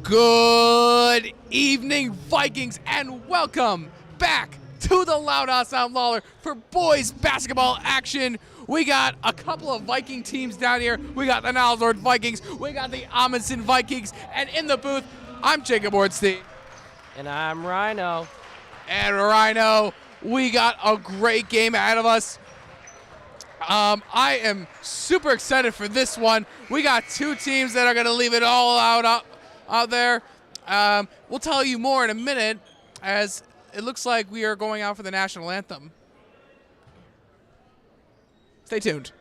Good evening, Vikings, and welcome back to the Loud Outside Lawler for boys basketball action. We got a couple of Viking teams down here. We got the Niles North Vikings. We got the Amundsen Vikings. And in the booth, I'm Jacob Ornstein. And I'm Rhino. And Rhino, we got a great game ahead of us. I am super excited for this one. We got two teams that are going to leave it all out there. We'll tell you more in a minute, as it looks like we are going out for the national anthem. Stay tuned.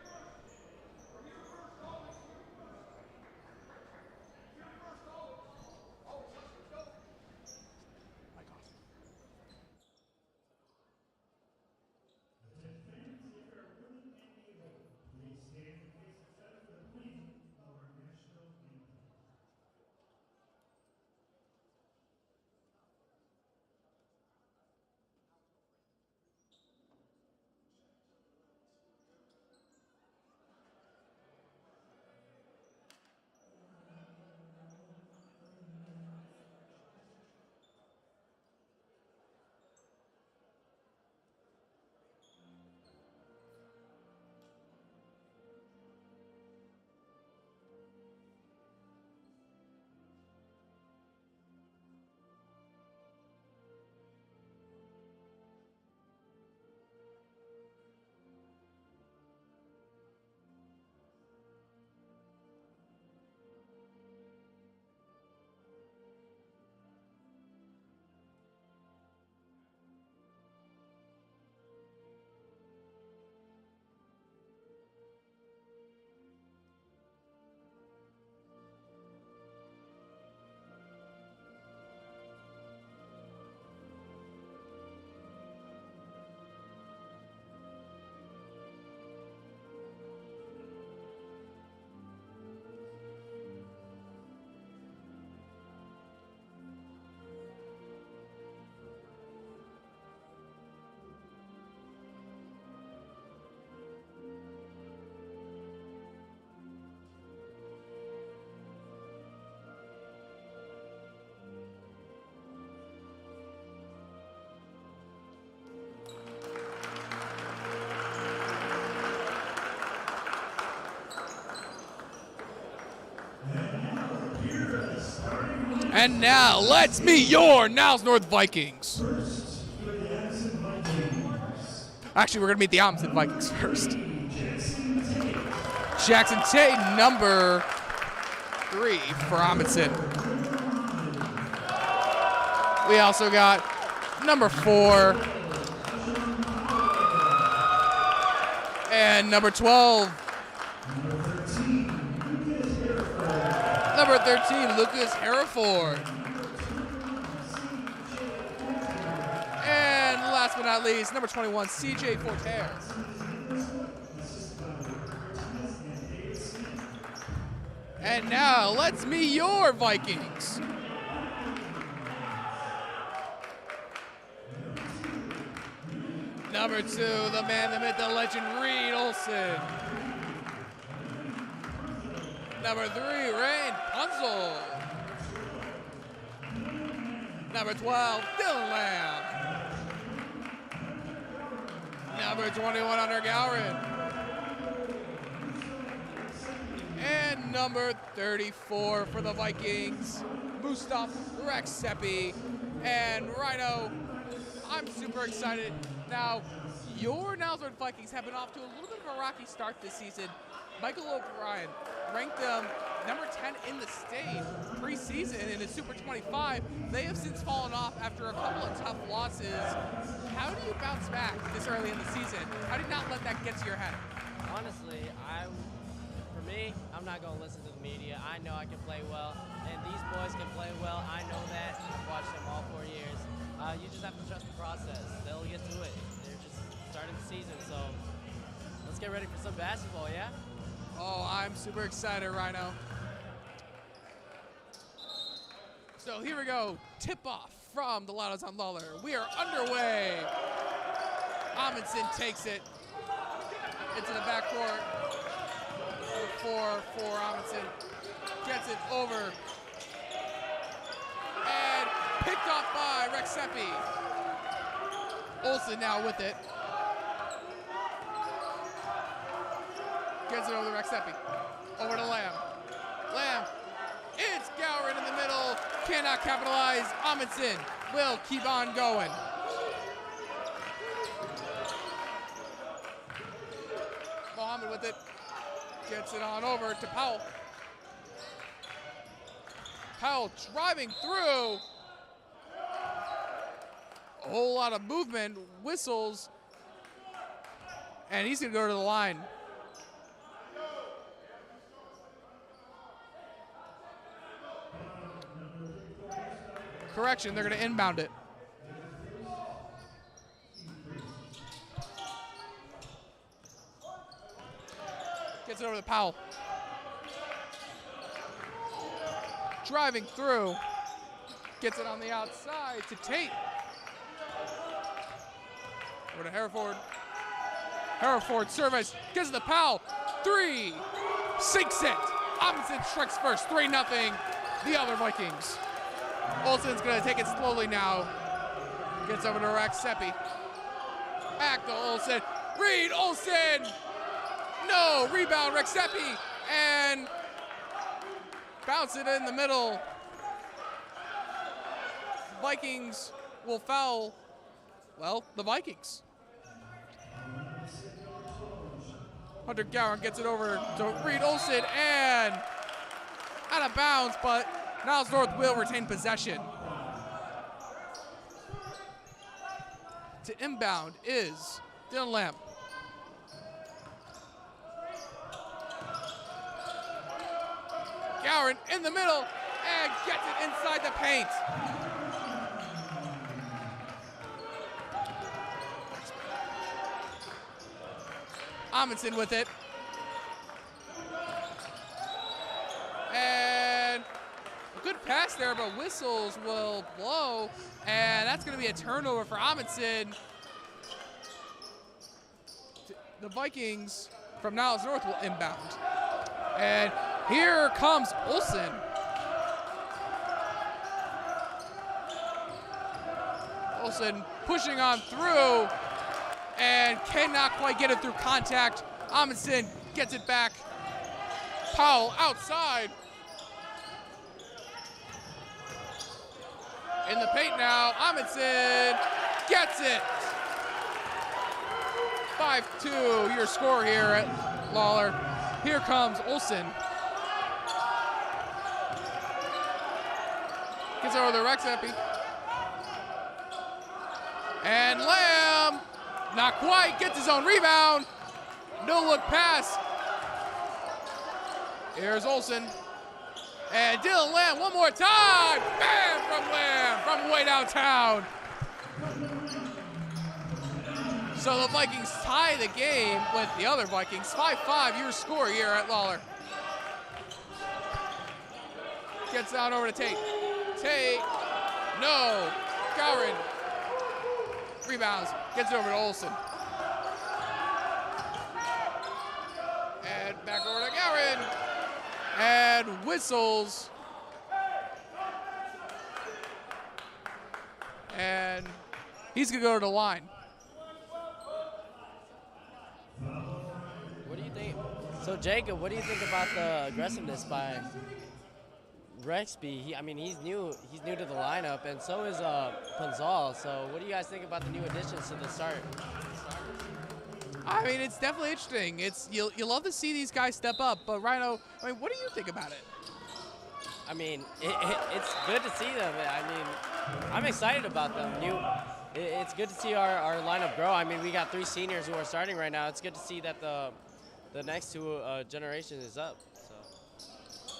And now, let's meet your Niles North Vikings. Actually, we're going to meet the Amundsen Vikings first. Jackson Tate, number 3 for Amundsen. We also got number 4 and number 12. Number 13, Lucas Hereford. And last but not least, number 21, CJ Fortes. And now, let's meet your Vikings. Number 2, the man, the myth, the legend, Reed Olson. Number 3, Rain Punzel. Number 12, Dylan Lamb. Number 21, Hunter Gowron. And number 34 for the Vikings, Mustafa Rexepi. And Rhino, I'm super excited. Now, your Niles North Vikings have been off to a little bit of a rocky start this season. Michael O'Brien ranked them number 10 in the state preseason in a Super 25. They have since fallen off after a couple of tough losses. How do you bounce back this early in the season? How do you not let that get to your head? Honestly, for me, I'm not going to listen to the media. I know I can play well, and these boys can play well. I know that. I've watched them all 4 years. You just have to trust the process. They'll get to it. They're just starting the season, so let's get ready for some basketball, yeah? Oh, I'm super excited, Rhino. So here we go. Tip-off from the Loud Outside Lawler. We are underway. Amundsen takes it into the backcourt. Number 4 for Amundsen. Gets it over picked off by Rexepi. Olsen now with it. Gets it over to Rexepi. Over to Lamb. Lamb. It's Gowron in the middle. Cannot capitalize. Amundsen will keep on going. Mohammed with it. Gets it on over to Powell. Powell driving through. A whole lot of movement, whistles, and he's gonna go to the line. Correction, they're gonna inbound it. Gets it over to Powell. Driving through. Gets it on the outside to Tate. Over to Hereford. Hereford service. Gets it to Powell. 3. Sinks it. Amundsen strikes first. 3-0. The other Vikings. Olsen's going to take it slowly now. Gets over to Rexepi. Back to Olsen. Reed Olsen. No. Rebound Rexepi. And bounce it in the middle. Vikings will foul, well, the Vikings. Hunter Gowron gets it over to Reed Olsen and out of bounds, but Niles North will retain possession. To inbound is Dylan Lamb. Gowron in the middle and gets it inside the paint. Amundsen with it. And a good pass there, but whistles will blow, and that's going to be a turnover for Amundsen. The Vikings from Niles North will inbound. And here comes Olsen. Olsen pushing on through and cannot quite get it through contact. Amundsen gets it back. Powell outside. In the paint now, Amundsen gets it. 5-2, your score here at Lawler. Here comes Olsen. Gets over the Rexepi. And Lamb, not quite, gets his own rebound. No look pass. Here's Olsen. And Dylan Lamb one more time. Bam from Lamb from way downtown. So the Vikings tie the game with the other Vikings. 5-5, your score here at Lawler. Gets down over to Tate. Tate, no. Gowron. Rebounds, gets it over to Olsen. And back over to Gowron. And whistles. And he's gonna go to the line. What do you think? So Jacob, what do you think about the aggressiveness by Rexby? He's new to the lineup, and so is Panzal. So what do you guys think about the new additions to the start? I mean, it's definitely interesting. You love to see these guys step up, but Rhino, what do you think about it? It's good to see them. I'm excited about them. It's good to see our lineup grow. We got 3 seniors who are starting right now. It's good to see that the next 2 generation is up. So.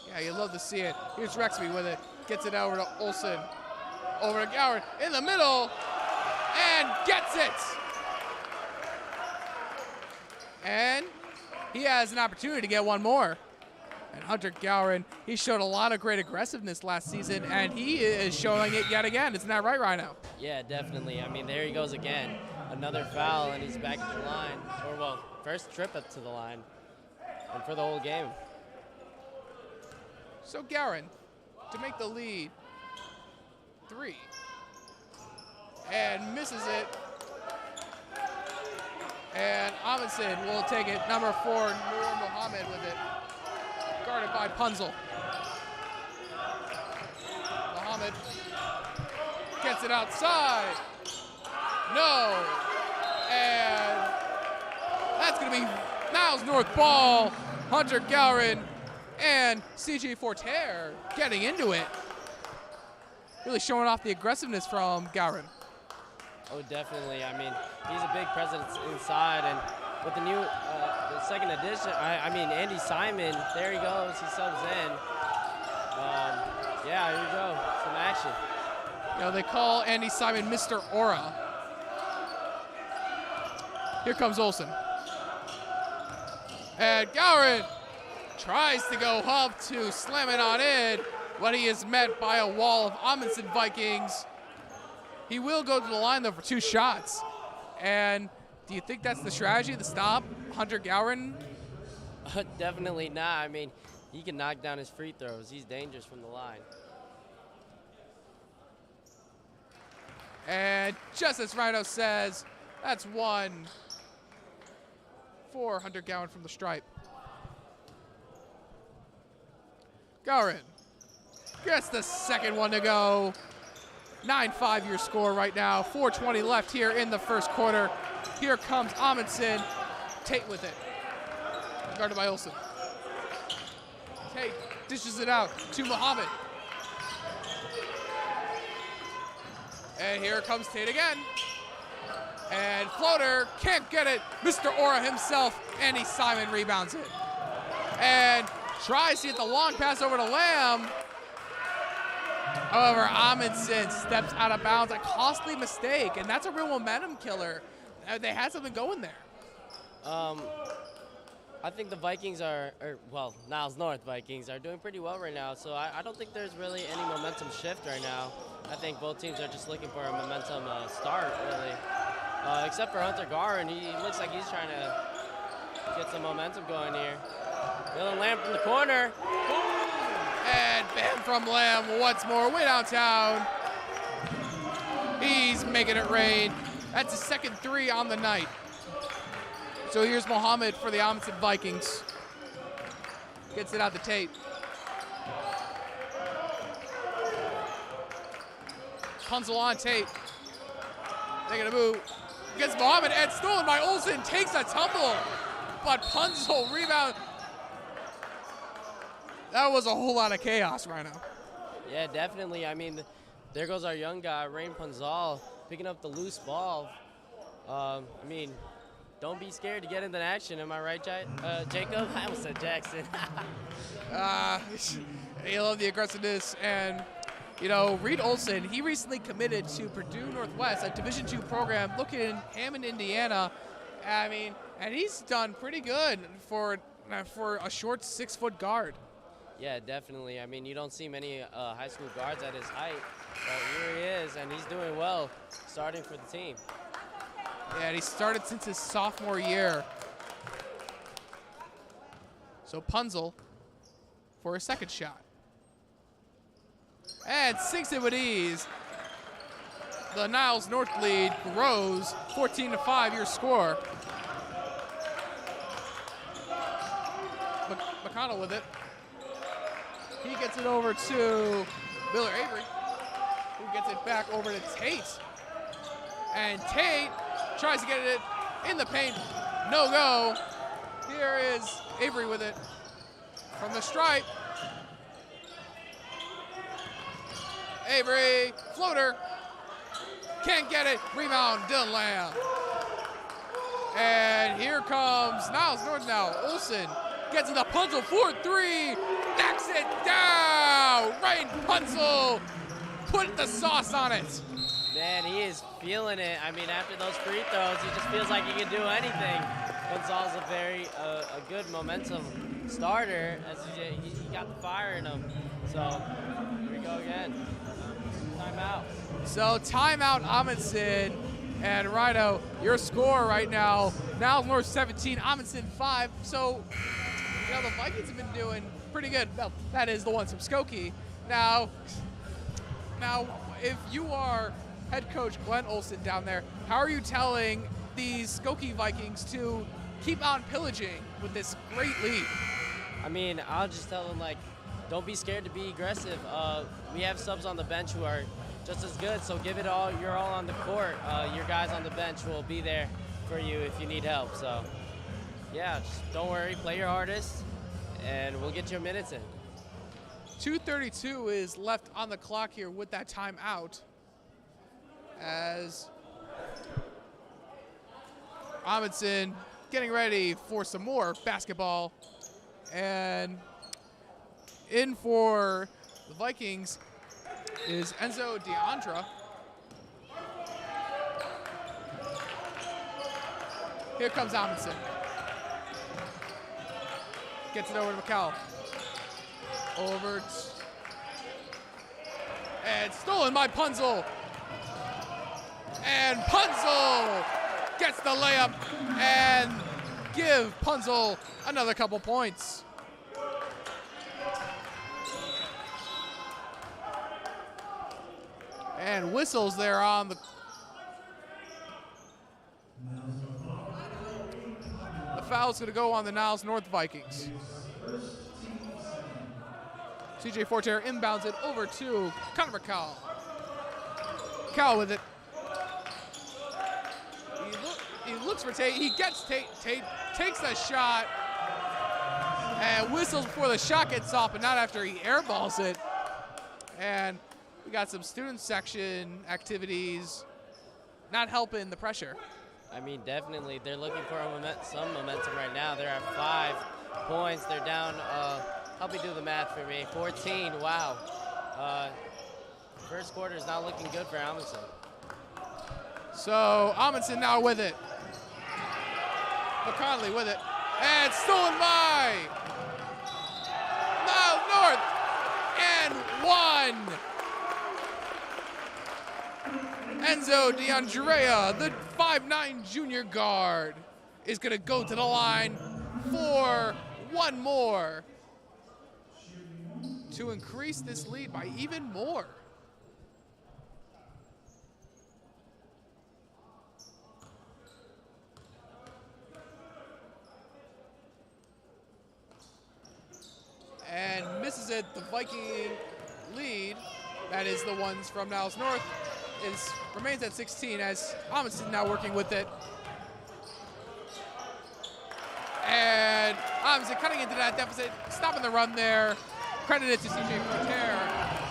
Yeah, you love to see it. Here's Rexby with it. Gets it over to Olsen. Over to Gowron in the middle. And gets it. And he has an opportunity to get one more. And Hunter Gowron, he showed a lot of great aggressiveness last season, and he is showing it yet again. Isn't that right, Rhino? Yeah, definitely. There he goes again. Another foul, and he's back at the line. First trip up to the line. And for the whole game. So Gowron, to make the lead 3. and misses it. And Amundsen will take it. Number 4, Noor Mohammed with it. Guarded by Punzel. Mohammed gets it outside. No. And that's going to be Niles North ball. Hunter Gowron and CJ Forterre getting into it. Really showing off the aggressiveness from Gowron. Oh, definitely. I mean, he's a big presence inside, and with the new, the second edition, I mean, Andy Simon, there he goes, he subs in. Yeah, here we go, some action. You know, they call Andy Simon Mr. Aura. Here comes Olsen. And Gowron tries to go up to slam it on in, but he is met by a wall of Amundsen Vikings. He will go to the line, though, for 2 shots. And do you think that's the strategy to stop Hunter Gowron? Definitely not. I mean, he can knock down his free throws. He's dangerous from the line. And just as Rhino says, that's 1 for Hunter Gowron from the stripe. Gowron gets the second one to go. 9-5 your score right now. 4:20 left here in the first quarter. Here comes Amundsen. Tate with it. Guarded by Olsen. Tate dishes it out to Mohammed. And here comes Tate again. And floater, can't get it. Mr. Aura himself, Andy Simon rebounds it. And tries to get the long pass over to Lamb. However, Amundsen steps out of bounds. A costly mistake, and that's a real momentum killer. They had something going there. I think the Vikings well, Niles North Vikings are doing pretty well right now, so I don't think there's really any momentum shift right now. I think both teams are just looking for a momentum start, really. Except for Hunter Gowron, he looks like he's trying to get some momentum going here. Dylan Lamb from the corner. And bam from Lamb once more, way downtown. He's making it rain. That's his second 3 on the night. So here's Mohammed for the Amundsen Vikings. Gets it out to Tate. Punzel on Tate. Taking a move. Gets Mohammed and stolen by Olsen. Takes a tumble. But Punzel rebound. That was a whole lot of chaos right now. Yeah, definitely. I mean, there goes our young guy, Rain Punzal, picking up the loose ball. I mean, don't be scared to get into action. Am I right, Jacob? I almost said Jackson. You love the aggressiveness. And, you know, Reed Olsen, he recently committed to Purdue Northwest, a Division II program located in Hammond, Indiana. I mean, and he's done pretty good for a short 6-foot guard. Yeah, definitely. I mean, you don't see many high school guards at his height, but here he is, and he's doing well starting for the team. Yeah, and he started since his sophomore year. So Punzel for a second shot. And sinks it with ease. The Niles North lead grows 14-5 your score. McConnell with it. He gets it over to Miller Avery, who gets it back over to Tate. And Tate tries to get it in the paint. No go. Here is Avery with it from the stripe. Avery, floater. Can't get it. Rebound, Dylan Lamb. And here comes Niles North now. Olsen gets in the Punzel 4-3. Knocks it down. Ryan Punzel put the sauce on it. Man, he is feeling it. I mean, after those free throws, he just feels like he can do anything. Punzel's a very a good momentum starter, as he got the fire in him. So here we go again. Timeout. So timeout Amundsen. And Rhino, your score right now, Niles North 17, Amundsen 5. So, you know, the Vikings have been doing pretty good. Well, that is the ones from Skokie. Now, if you are head coach Glenn Olson down there. How are you telling these Skokie Vikings to keep on pillaging with this great lead? I mean, I'll just tell them, like, don't be scared to be aggressive. We have subs on the bench who are just as good, so give it all. You're all on the court. Your guys on the bench will be there for you if you need help. So, yeah, just don't worry. Play your hardest, and we'll get your minutes in. 2:32 is left on the clock here with that timeout, as Amundsen getting ready for some more basketball. And in for the Vikings is Enzo Deandra. Here comes Amundsen. Gets it over to McCall. And stolen by Punzel. And Punzel gets the layup and give Punzel another couple points. And whistles there on the foul's going to go on the Niles North Vikings. CJ Fortier inbounds it over to Connor McCall. McCall with it. He looks for Tate. He gets Tate. Tate takes the shot and whistles before the shot gets off, but not after he airballs it. And we got some student section activities not helping the pressure. I mean, definitely. They're looking for some momentum right now. They're at 5 points. They're down, help me do the math for me, 14. Wow. First quarter is not looking good for Amundsen. So Amundsen now with it. McConnelly with it. And stolen by Niles North. And one. Enzo DeAndrea, the 5'9" junior guard, is going to go to the line for one more to increase this lead by even more. And misses it. The Viking lead, that is the ones from Niles North, remains at 16 as Amundsen now working with it. And Amundsen cutting into that deficit, stopping the run there. Credit it to CJ Fortier.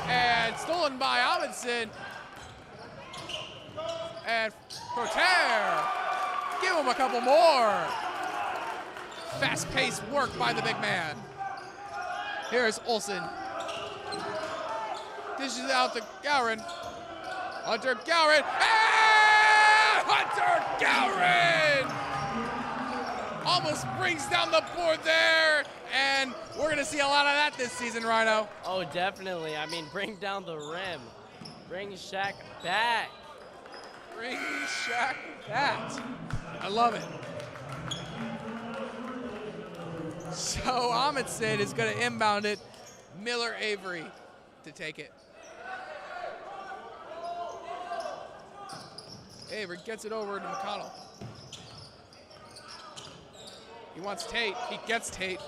And stolen by Amundsen. And Fortier, give him a couple more. Fast-paced work by the big man. Here's Olsen. Dishes it out to Gowron. Hunter Gowron. Ah! Hunter Gowron almost brings down the board there, and we're going to see a lot of that this season, Rhino. Oh, definitely. I mean, bring down the rim. Bring Shaq back. Bring Shaq back. I love it. So Amundsen is going to inbound it. Miller Avery to take it. Avery gets it over to McConnell. He wants Tate. He gets Tate.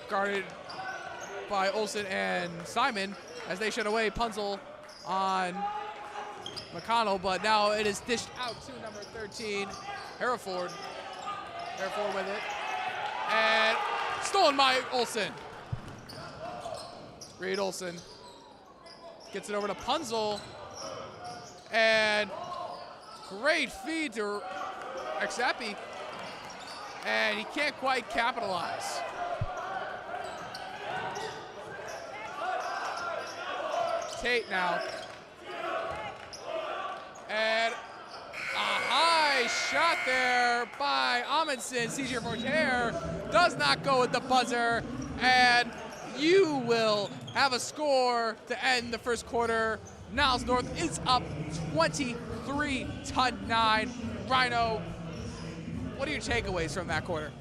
Guarded by Olsen and Simon as they shed away Punzel on McConnell, but now it is dished out to number 13, Hereford. Hereford with it. And stolen by Olsen. Reed Olsen gets it over to Punzel. And great feed to Exapi. And he can't quite capitalize. Tate now. And a high shot there by Amundsen. CJ Fortier does not go with the buzzer. And you will have a score to end the first quarter. Niles North is up 23-9. Rhino, what are your takeaways from that quarter?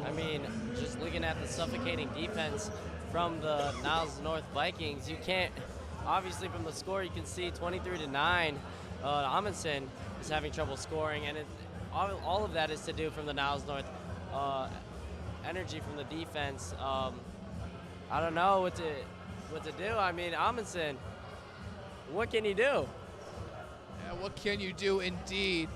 I mean, just looking at the suffocating defense from the Niles North Vikings, you can't obviously from the score you can see 23-9. Amundsen is having trouble scoring, and all of that is to do from the Niles North energy from the defense. I don't know what to do. I mean, Amundsen, what can he do? Yeah, what can you do indeed?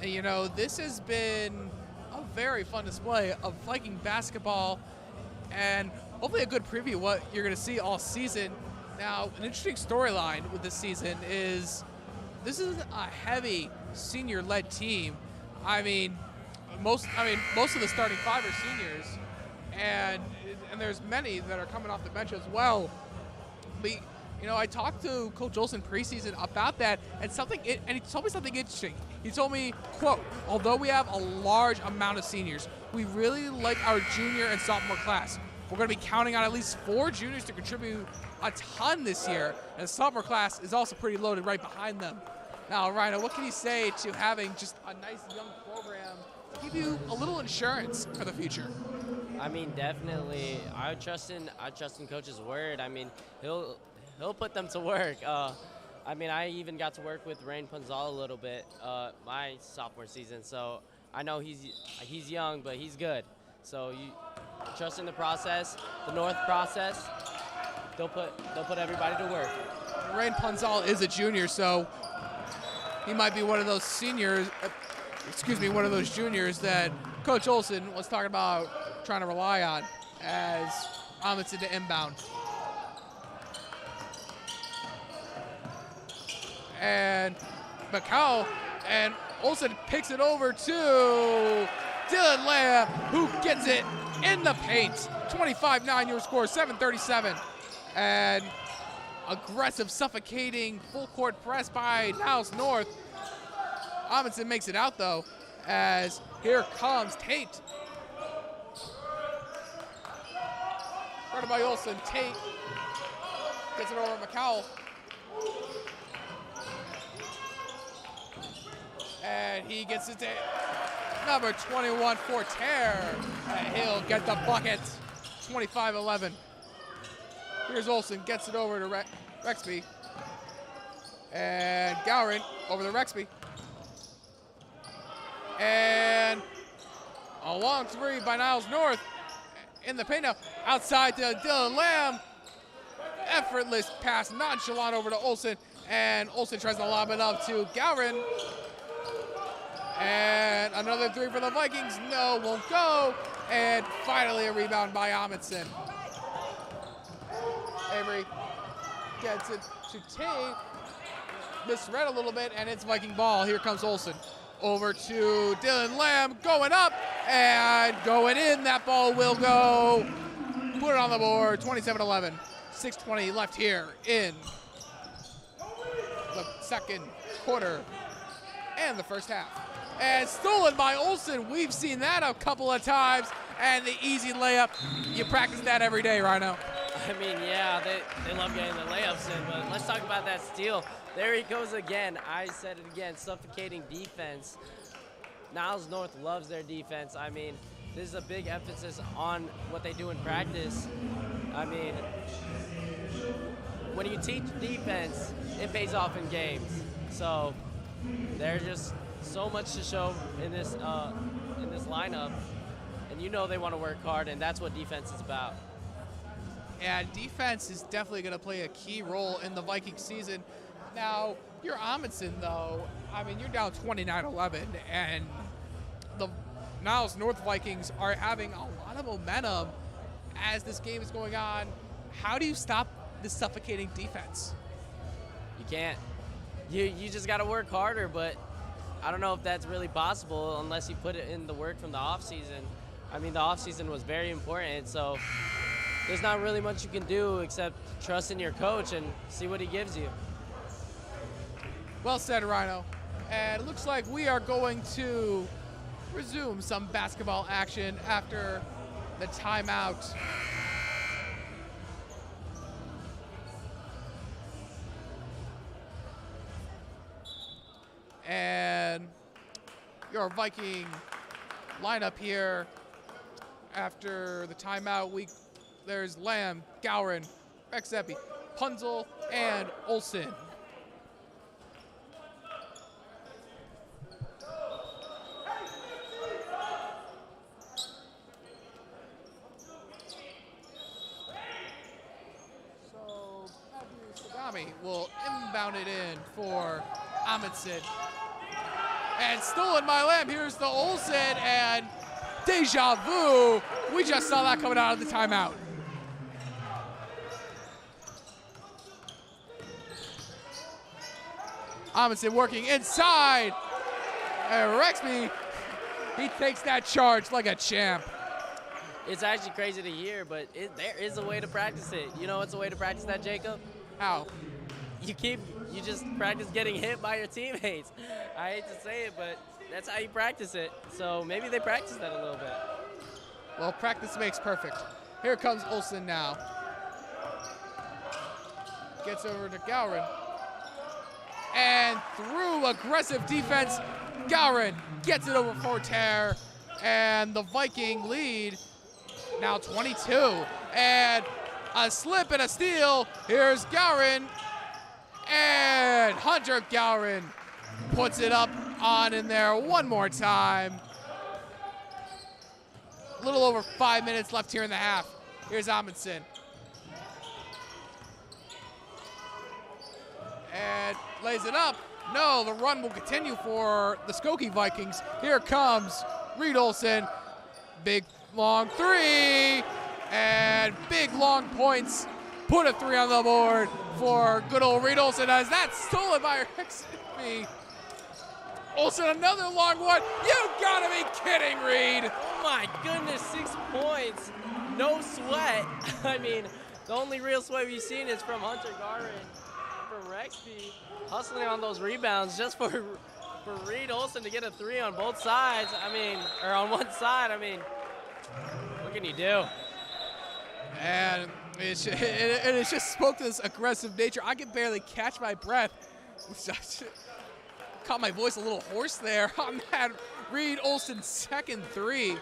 And, you know, this has been a very fun display of Viking basketball, and hopefully a good preview of what you're going to see all season. Now, an interesting storyline with this season is this is a heavy senior-led team. I mean, most of the starting five are seniors, and there's many that are coming off the bench as well. But, you know, I talked to Coach Olsen preseason about that, and he told me something interesting. He told me, quote, although we have a large amount of seniors, we really like our junior and sophomore class. We're going to be counting on at least 4 juniors to contribute a ton this year, and the sophomore class is also pretty loaded right behind them. Now, Rhino, what can you say to having just a nice young program to give you a little insurance for the future? I mean, definitely. I trust in Coach's word. I mean, he'll put them to work. I mean, I even got to work with Rain Punzal a little bit my sophomore season, so I know he's young, but he's good. So you trust in the process, the North process. They'll put everybody to work. Rain Punzal is a junior, so he might be one of those one of those juniors that Coach Olsen was talking about trying to rely on as Amundsen to inbound. And Macau, and Olsen picks it over to Dylan Lamb, who gets it in the paint. 25-9 your score, 7:37. And aggressive, suffocating, full court press by Niles North. Amundsen makes it out though, as here comes Tate. Guarded by Olsen, Tate gets it over to Macau. And he gets it to number 21 Forterre. And he'll get the bucket. 25-11. Here's Olsen, gets it over to Rexby. And Gowron over to Rexby. And a long three by Niles North in the paint now. Outside to Dylan Lamb. Effortless pass, nonchalant over to Olsen. And Olsen tries to lob it up to Gowron. And another three for the Vikings. No, won't go. And finally a rebound by Amundsen. Avery gets it to Tate. Misread a little bit, and it's Viking ball. Here comes Olsen. Over to Dylan Lamb, going up and going in. That ball will go. Put it on the board, 27-11. 6:20 left here in the second quarter and the first half. And stolen by Olsen. We've seen that a couple of times. And the easy layup. You practice that every day, Rhino. I mean, yeah, they love getting the layups in, but let's talk about that steal. There he goes again. I said it again, suffocating defense. Niles North loves their defense. I mean, this is a big emphasis on what they do in practice. I mean, when you teach defense, it pays off in games. So there's just so much to show in this lineup, and you know they want to work hard, and that's what defense is about. And defense is definitely going to play a key role in the Viking season. Now, you're Amundsen, though. I mean, you're down 29-11, and the Niles North Vikings are having a lot of momentum as this game is going on. How do you stop this suffocating defense? You can't. You just got to work harder, but I don't know if that's really possible unless you put it in the work from the offseason. I mean, the offseason was very important, so there's not really much you can do except trust in your coach and see what he gives you. Well said, Rhino. And it looks like we are going to resume some basketball action after the timeout. And your Viking lineup here after the timeout. There's Lamb, Gowron, Rexepi, Punzel, and Olsen. So Sagami will inbound it in for Amundsen. And stolen by Lamb. Here's the Olsen, and deja vu. We just saw that coming out of the timeout. Amundsen working inside. And Rexby, he takes that charge like a champ. It's actually crazy to hear, but there is a way to practice it. You know what's a way to practice that, Jacob? How? You just practice getting hit by your teammates. I hate to say it, but that's how you practice it. So maybe they practice that a little bit. Well, practice makes perfect. Here comes Olsen now. Gets over to Gowron. And through aggressive defense, Gowron gets it over for Tear. And the Viking lead now 22. And a slip and a steal. Here's Gowron. And Hunter Gowron puts it up on in there one more time. A little over 5 minutes left here in the half. Here's Amundsen. And lays it up. No, the run will continue for the Skokie Vikings. Here comes Reed Olsen. Big, long three. And big, long points. Put a 3 on the board for good old Reed Olsen, as that's stolen by Rexby. Olsen, another long one. You gotta be kidding, Reed. Oh my goodness, 6 points. No sweat. I mean, the only real sweat we've seen is from Hunter Gowron, from Rexby, hustling on those rebounds just for Reed Olsen to get a 3 on both sides. I mean, or on one side. I mean, what can you do? And it just spoke to this aggressive nature. I can barely catch my breath. Caught my voice a little hoarse there on that Reed Olsen second 3.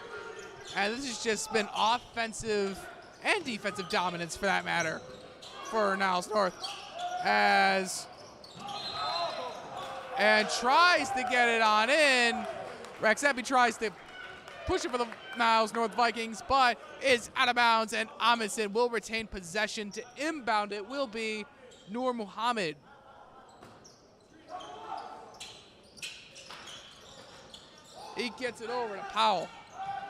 And this has just been offensive and defensive dominance, for that matter, for Niles North. And tries to get it on in. Rexepi tries to push it for the Niles North Vikings, but is out of bounds, and Amundsen will retain possession. To inbound it will be Noor Muhammad. He gets it over to Powell,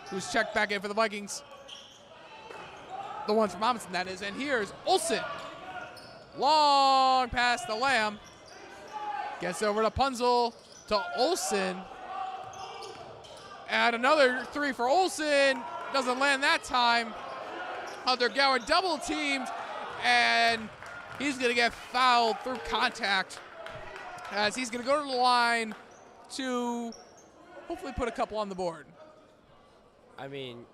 who's checked back in for the Vikings. The one from Amundsen, that is. And here's Olsen. Long pass to Lamb. Gets over to Punzel, to Olsen. And another 3 for Olsen. Doesn't land that time. Hunter Gowron double teamed, and he's going to get fouled through contact, as he's going to go to the line to hopefully put a couple on the board. I mean,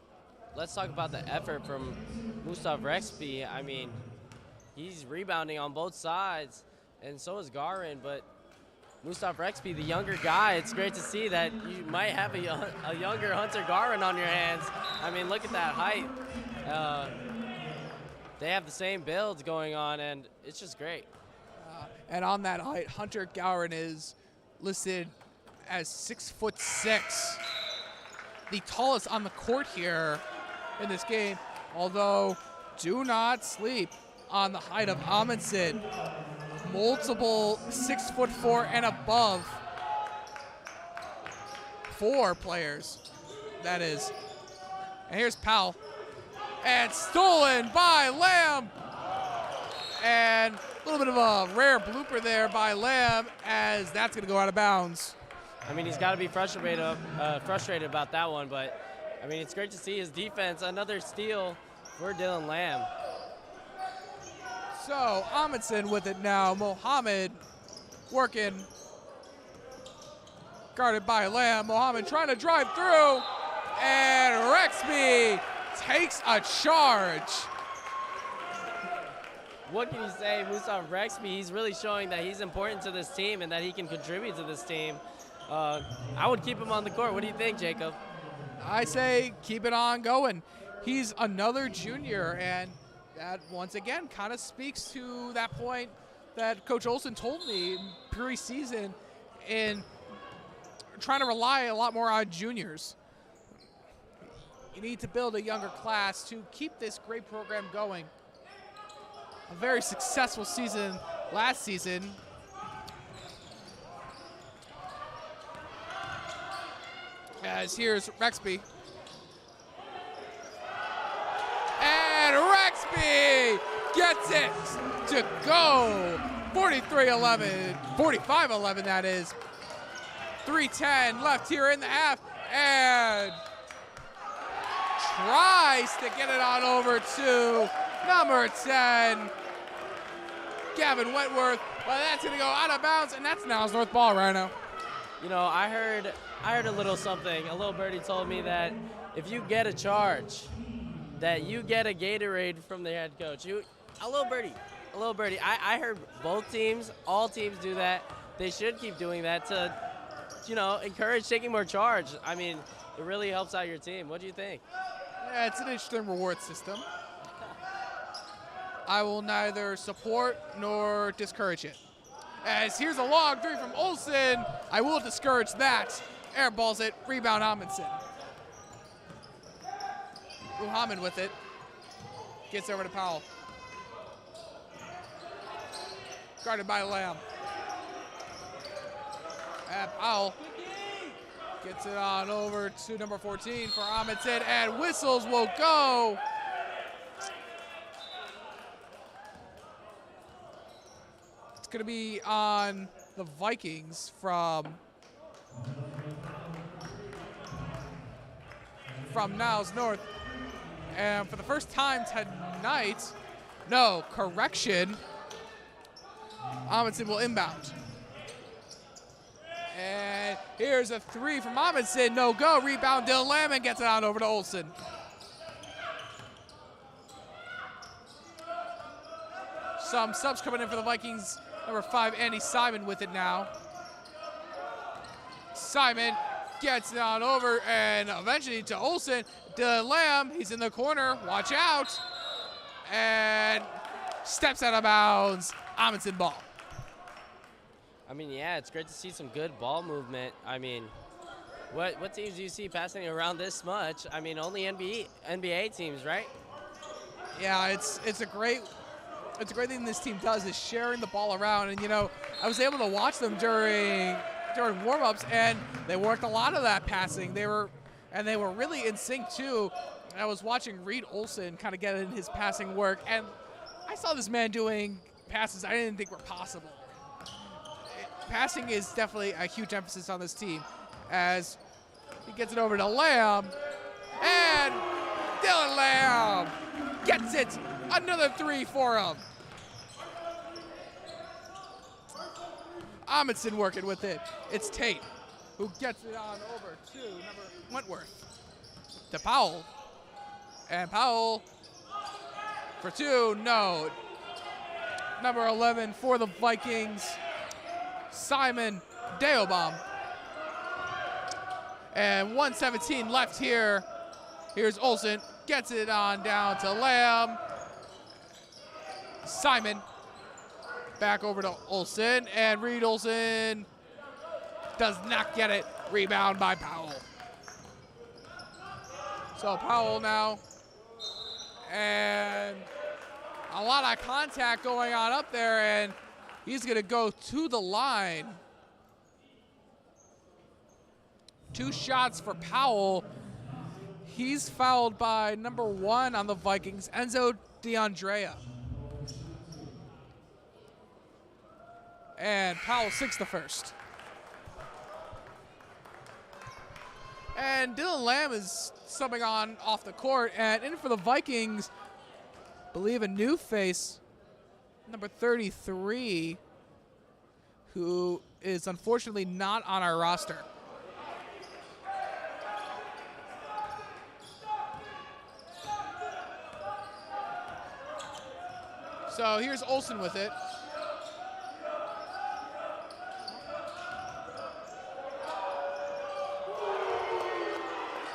let's talk about the effort from Mustav Rexby. I mean, he's rebounding on both sides, and so is Gowron, but Mustav Rexby, the younger guy, it's great to see that you might have a younger Hunter Gowron on your hands. I mean, look at that height. They have the same builds going on, and it's just great. And on that height, Hunter Gowron is listed as 6'6", the tallest on the court here in this game. Although, do not sleep on the height of Amundsen. Multiple 6'4" and above 4 players, that is. And here's Powell. And stolen by Lamb. And a little bit of a rare blooper there by Lamb, as that's going to go out of bounds. I mean, he's got to be frustrated about that one, but I mean, it's great to see his defense. Another steal for Dylan Lamb. So Amundsen with it now. Mohammed working, guarded by Lamb. Mohammed trying to drive through, and Rexby takes a charge. What can you say, Mustav Rexby? He's really showing that he's important to this team and that he can contribute to this team. I would keep him on the court. What do you think, Jacob? I say keep it on going. He's another junior, and that once again kind of speaks to that point that Coach Olsen told me preseason in trying to rely a lot more on juniors. You need to build a younger class to keep this great program going. A very successful season last season. As here's Rexby. And Rexby gets it to go. 43-11, 45-11 that is. 3:10 left here in the half, and tries to get it on over to number 10, Gavin Wentworth, but that's gonna go out of bounds, and that's Niles North ball right now. You know, I heard a little something. A little birdie told me that if you get a charge, that you get a Gatorade from the head coach. A little birdie. I heard both teams, all teams do that. They should keep doing that to, you know, encourage taking more charge. I mean, it really helps out your team. What do you think? Yeah, it's an interesting reward system. I will neither support nor discourage it. As here's a long three from Olsen. I will discourage that. Airballs it, rebound Amundsen. Muhammad with it. Gets over to Powell. Guarded by Lamb. And Powell gets it on over to number 14 for Amundsen, and whistles will go. It's going to be on the Vikings from Niles North. And for the first time tonight, no, correction, Amundsen will inbound. And here's a three from Amundsen, no go. Rebound, Dylan Lamb, and gets it on over to Olsen. Some subs coming in for the Vikings. Number 5, Andy Simon with it now. Simon gets it on over, and eventually to Olsen. Dylan Lamb, he's in the corner, watch out. And steps out of bounds, Amundsen ball. I mean, yeah, it's great to see some good ball movement. I mean, what teams do you see passing around this much? I mean, only NBA teams, right? Yeah, it's a great thing this team does is sharing the ball around. And you know, I was able to watch them during warm-ups, and they worked a lot of that passing. They were really in sync too. I was watching Reed Olsen kind of get in his passing work, and I saw this man doing passes I didn't think were possible. Passing is definitely a huge emphasis on this team as he gets it over to Lamb, and Dylan Lamb gets it. Another three for him. Amundsen working with it. It's Tate who gets it on over to number Wentworth. To Powell. And Powell for two, no. Number 11 for the Vikings, Simon Deobam. And 1:17 left here. Here's Olsen, gets it on down to Lamb. Simon back over to Olsen, and Reed Olsen does not get it. Rebound by Powell. So Powell now, and a lot of contact going on up there, and he's going to go to the line. 2 shots for Powell. He's fouled by number 1 on the Vikings, Enzo DeAndrea. And Powell 6 the first. And Dylan Lamb is subbing on off the court, and in for the Vikings, believe a new face, number 33, who is unfortunately not on our roster. So here's Olsen with it.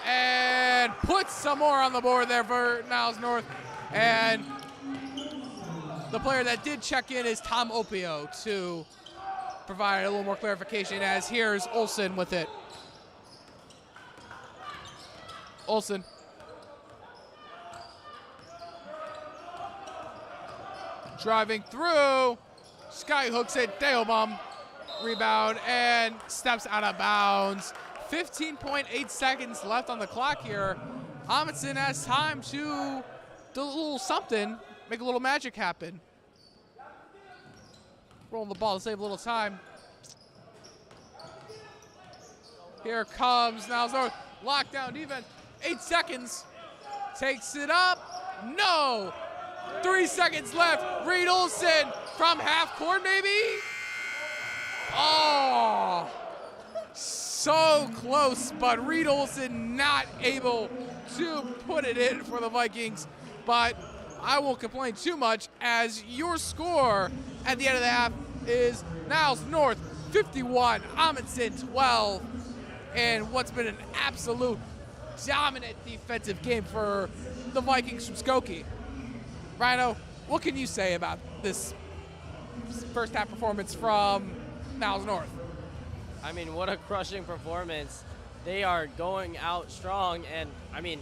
And puts some more on the board there for Niles North. And The player that did check in is Tom Opio to provide a little more clarification, as here's Olsen with it. Olsen. Driving through. Sky hooks it. Deobam. Rebound and steps out of bounds. 15.8 seconds left on the clock here. Amundsen has time to do a little something, make a little magic happen. Rolling the ball to save a little time. Here comes Niles North. Lockdown defense. 8 seconds. Takes it up. No. 3 seconds left. Reed Olsen from half court, maybe? Oh. So close, but Reed Olsen not able to put it in for the Vikings. But I won't complain too much, as your score at the end of the half is Niles North 51, Amundsen 12, and what's been an absolute dominant defensive game for the Vikings from Skokie. Rhino, what can you say about this first half performance from Niles North? I mean, what a crushing performance. They are going out strong, and I mean,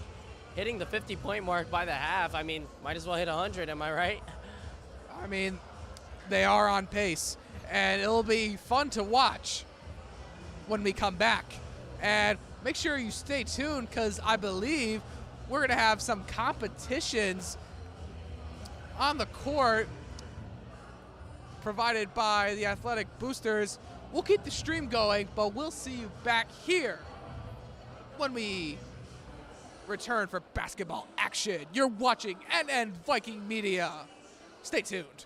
hitting the 50-point mark by the half, I mean, might as well hit 100, am I right? I mean, they are on pace, and it'll be fun to watch when we come back. And make sure you stay tuned, because I believe we're going to have some competitions on the court provided by the Athletic Boosters. We'll keep the stream going, but we'll see you back here when we return for basketball action. You're watching NN Viking Media. Stay tuned.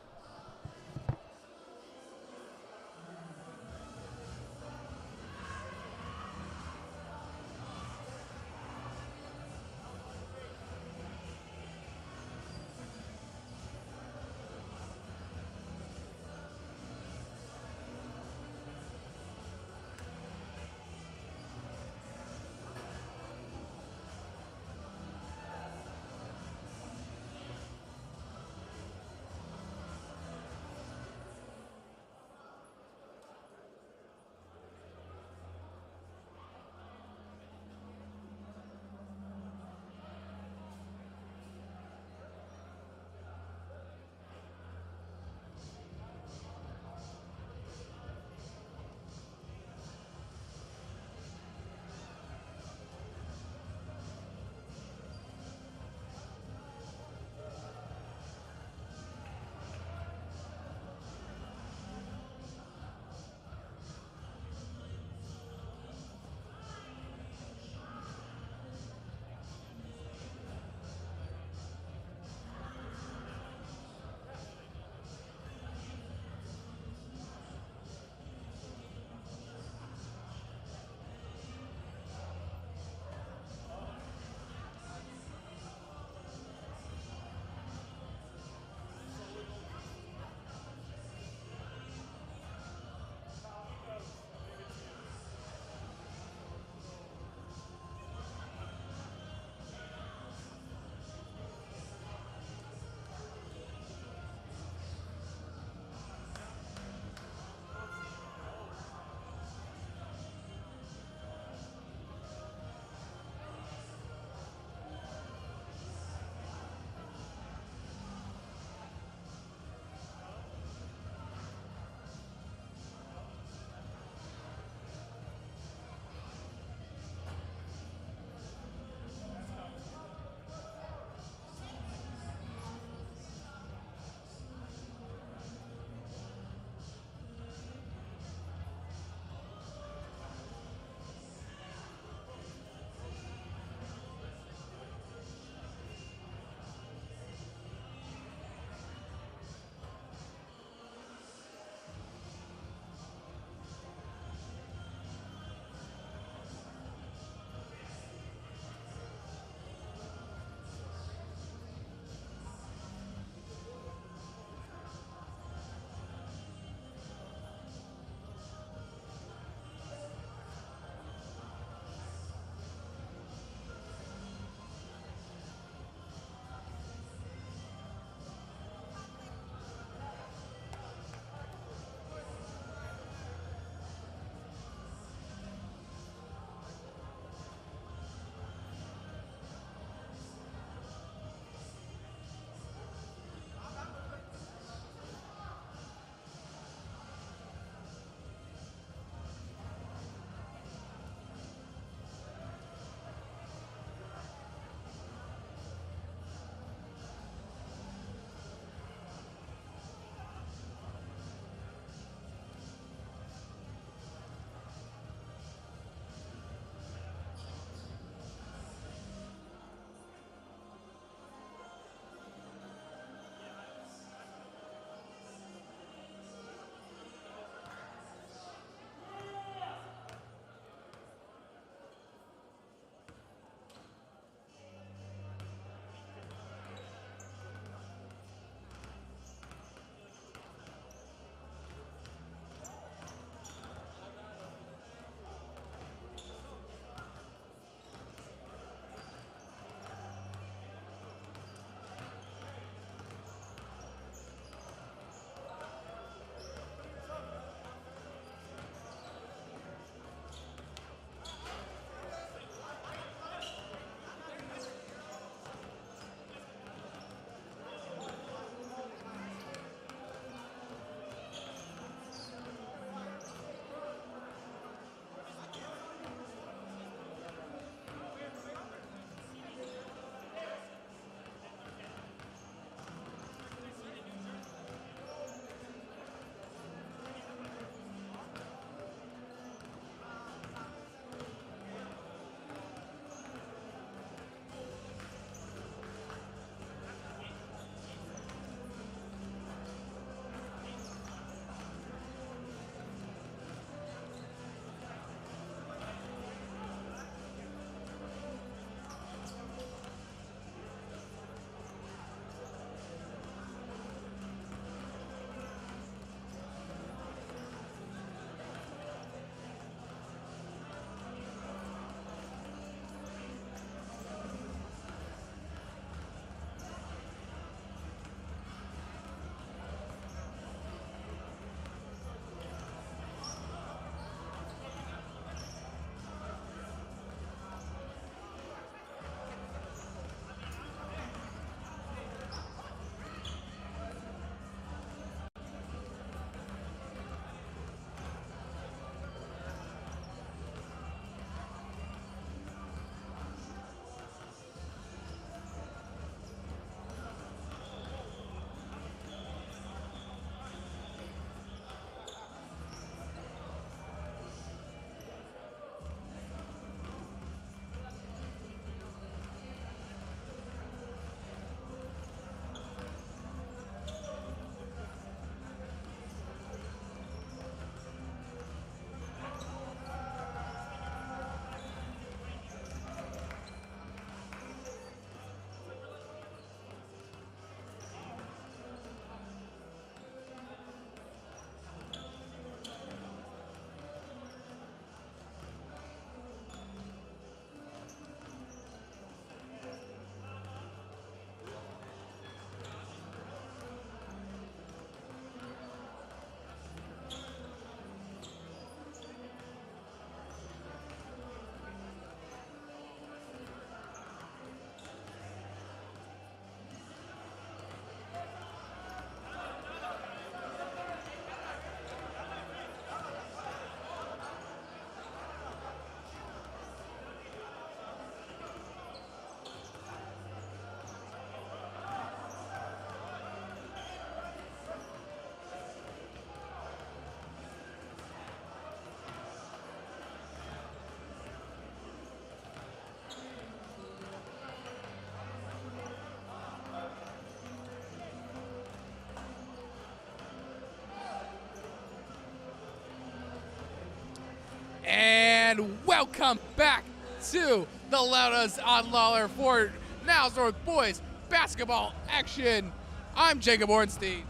And welcome back to the Loudest on Lawler for Niles North Boys basketball action. I'm Jacob Ornstein.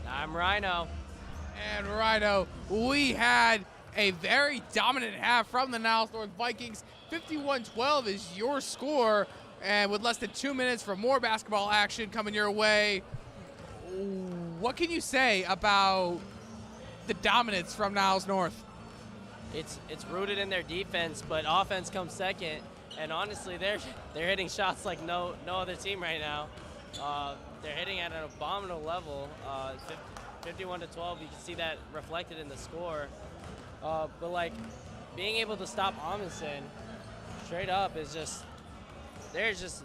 I'm Rhino. And Rhino, we had a very dominant half from the Niles North Vikings. 51-12 is your score, and with less than 2 minutes for more basketball action coming your way, what can you say about the dominance from Niles North? It's rooted in their defense, but offense comes second. And honestly, they're hitting shots like no other team right now. They're hitting at an abominable level. 51-12, you can see that reflected in the score. But like being able to stop Amundsen straight up is just, there's just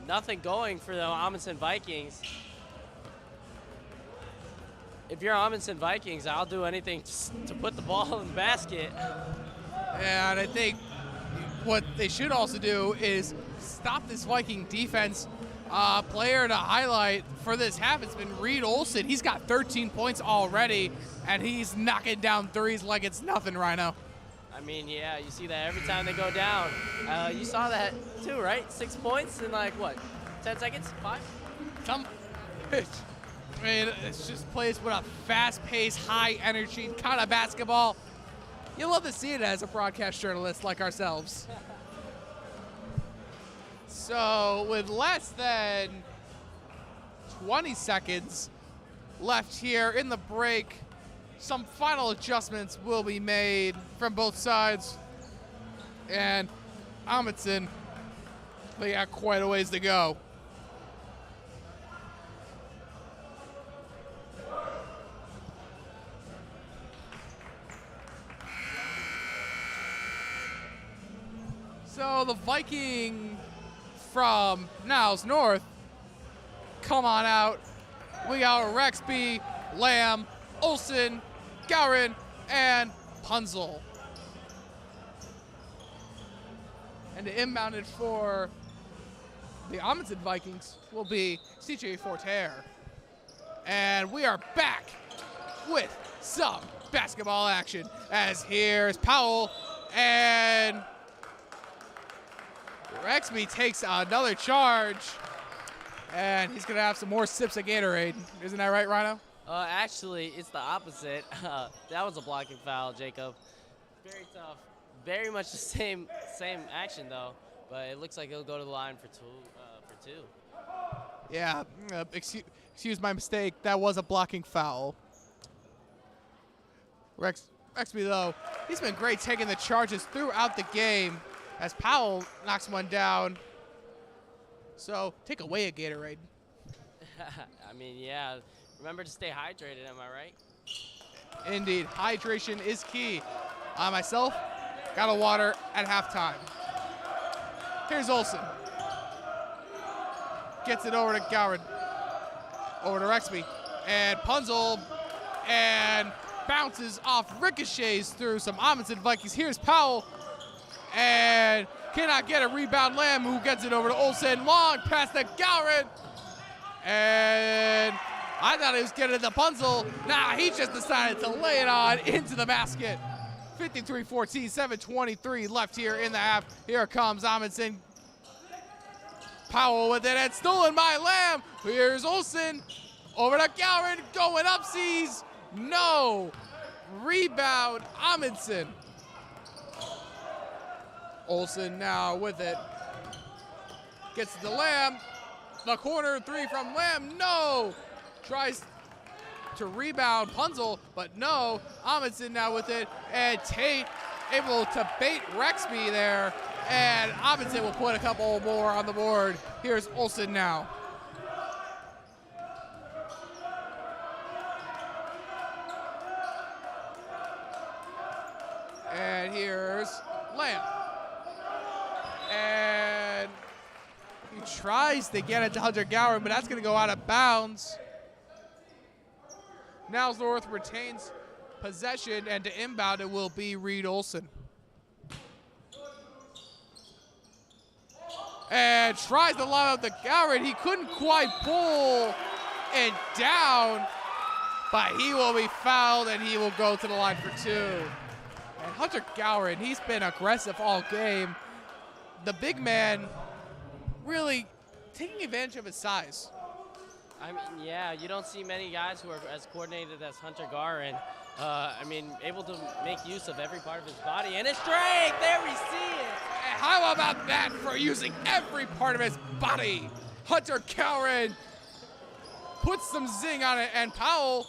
nothing going for the Amundsen Vikings. If you're Amundsen Vikings, I'll do anything to put the ball in the basket. And I think what they should also do is stop this Viking defense. Player to highlight for this half has been Reed Olson. He's got 13 points already, and he's knocking down threes like it's nothing, Rhino. I mean, yeah, you see that every time they go down. You saw that too, right? 6 points in like, what, 10 seconds? 5? I mean, it's just plays with a fast-paced, high-energy kind of basketball. You love to see it as a broadcast journalist like ourselves. So with less than 20 seconds left here in the break, some final adjustments will be made from both sides. And Amundsen, they got quite a ways to go. So the Viking from Niles North come on out. We got Rexby, Lamb, Olsen, Gowron, and Punzel. And the inbounded for the Amundsen Vikings will be CJ Forterre. And we are back with some basketball action, as here's Powell, and Rexby takes another charge, and he's going to have some more sips of Gatorade. Isn't that right, Rhino? Actually, it's the opposite. That was a blocking foul, Jacob. Very tough. Very much the same action, though. But it looks like he'll go to the line for two. Yeah, excuse my mistake. That was a blocking foul. Rexby, though, he's been great taking the charges throughout the game, as Powell knocks one down. So take away a Gatorade. I mean, yeah. Remember to stay hydrated, am I right? Indeed. Hydration is key. I myself got a water at halftime. Here's Olsen. Gets it over to Gowron. Over to Rexby. And Punzel. And bounces off, ricochets through some Amundsen Vikings. Here's Powell. And cannot get a rebound. Lamb, who gets it over to Olsen. Long pass to Gowron. And I thought he was getting the Punzel. Nah, he just decided to lay it on into the basket. 53-14, 7:23 left here in the half. Here comes Amundsen. Powell with it, and stolen by Lamb. Here's Olsen. Over to Gowron, going upseas. No. Rebound, Amundsen. Olsen now with it. Gets to Lamb. The corner three from Lamb. No. Tries to rebound Punzel, but no. Amundsen now with it. And Tate able to bait Rexby there. And Amundsen will put a couple more on the board. Here's Olsen now. And here's Lamb. And he tries to get it to Hunter Gowron, but that's going to go out of bounds. Niles North retains possession, and to inbound it will be Reed Olsen. And tries to line up the Gowron. He couldn't quite pull it down, but he will be fouled, and he will go to the line for two. And Hunter Gowron, he's been aggressive all game. The big man really taking advantage of his size. I mean, yeah, you don't see many guys who are as coordinated as Hunter Gowron. I mean, able to make use of every part of his body and his strength. There we see it. And how about that for using every part of his body? Hunter Gowron puts some zing on it, and Powell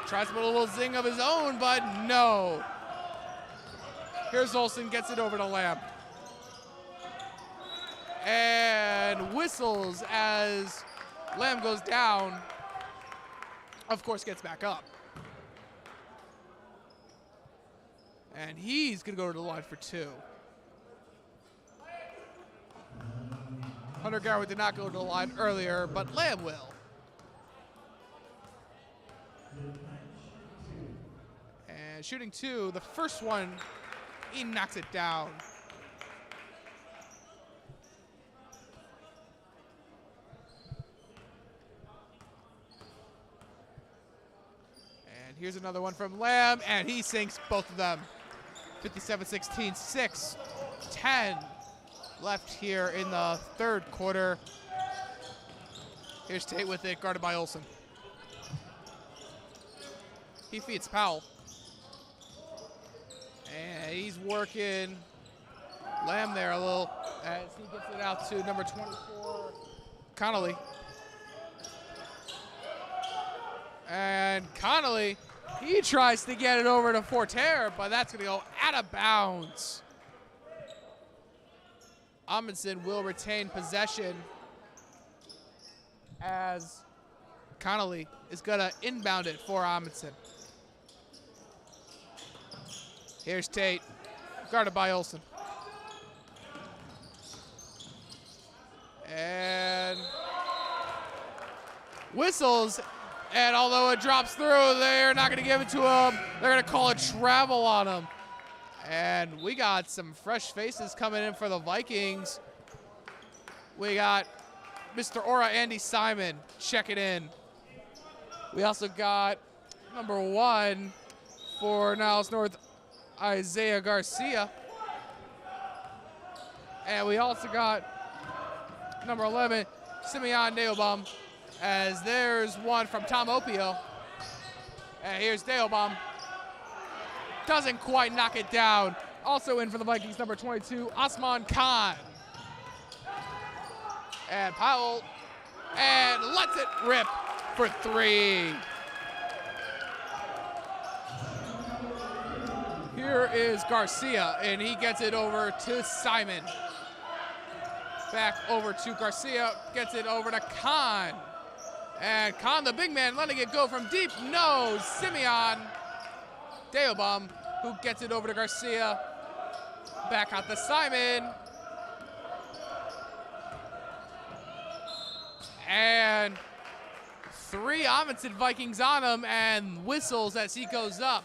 tries to put a little zing of his own, but no. Here's Olsen, gets it over to Lamb. And whistles as Lamb goes down. Of course, gets back up. And he's going to go to the line for 2. Hunter Gowron did not go to the line earlier, but Lamb will. And shooting 2, the first one, he knocks it down. And here's another one from Lamb, and he sinks both of them. 57-16, 6-10 left here in the third quarter. Here's Tate with it, guarded by Olsen. He feeds Powell. And he's working Lamb there a little as he gets it out to number 24, Connolly. And Connolly, he tries to get it over to Forterre, but that's going to go out of bounds. Amundsen will retain possession as Connolly is going to inbound it for Amundsen. Here's Tate, guarded by Olsen. And whistles, and although it drops through, they're not going to give it to him. They're going to call a travel on him. And we got some fresh faces coming in for the Vikings. We got Mr. Aura Andy Simon checking in. We also got number 1 for Niles North, Isaiah Garcia. And we also got number 11, Simeon Deobam, as there's one from Tom Opio. And here's Deobam. Doesn't quite knock it down. Also in for the Vikings, number 22, Osman Khan. And Powell, and lets it rip for 3. Here is Garcia, and he gets it over to Simon. Back over to Garcia, gets it over to Khan. And Khan, the big man, letting it go from deep. No, Simeon Deobam, who gets it over to Garcia. Back out to Simon. And 3 Amundsen Vikings on him, and whistles as he goes up.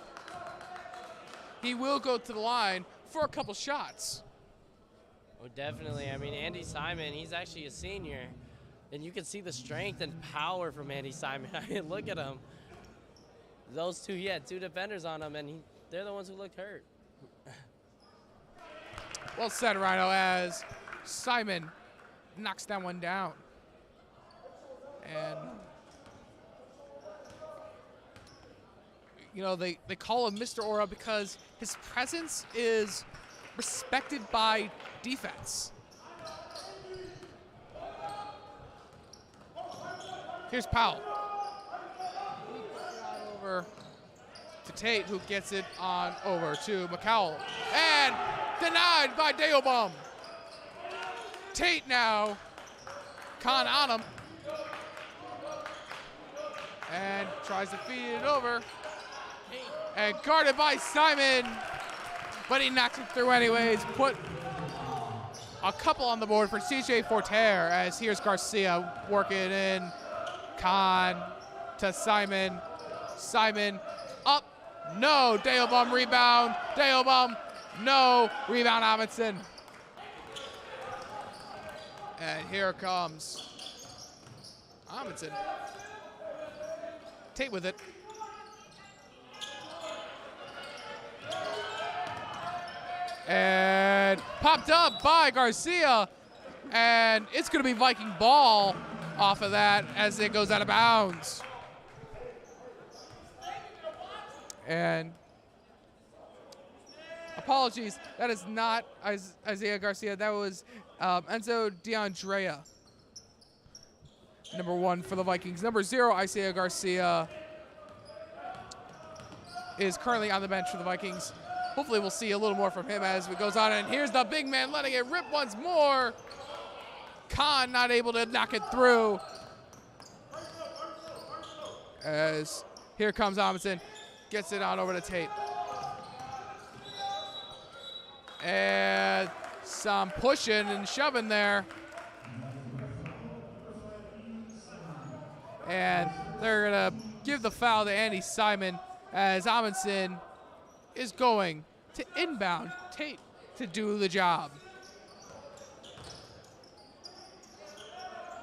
He will go to the line for a couple shots. Oh, definitely. I mean, Andy Simon, he's actually a senior. And you can see the strength and power from Andy Simon. I mean, look at him. Those 2, he had 2 defenders on him, and they're the ones who looked hurt. Well said, Rhino, as Simon knocks that one down. And, you know, they call him Mr. Aura because his presence is respected by defense. Here's Powell. He gets it on over to Tate, who gets it on over to McCowell. And denied by Deobam. Tate now. Khan on him. And tries to feed it over. And guarded by Simon. But he knocks it through anyways. Put a couple on the board for CJ Forterre, as here's Garcia working in. Khan to Simon. Simon up. No. Deobam rebound. Deobam. No. Rebound Amundsen. And here comes Amundsen. Tate with it. And popped up by Garcia. And it's going to be Viking ball off of that as it goes out of bounds. And apologies, that is not Isaiah Garcia. That was Enzo DeAndrea. Number 1 for the Vikings. Number 0, Isaiah Garcia, is currently on the bench for the Vikings. Hopefully we'll see a little more from him as it goes on. And here's the big man letting it rip once more. Khan not able to knock it through. As here comes Amundsen. Gets it on over to Tate. And some pushing and shoving there. And they're going to give the foul to Andy Simon as Amundsen is going to inbound Tate to do the job.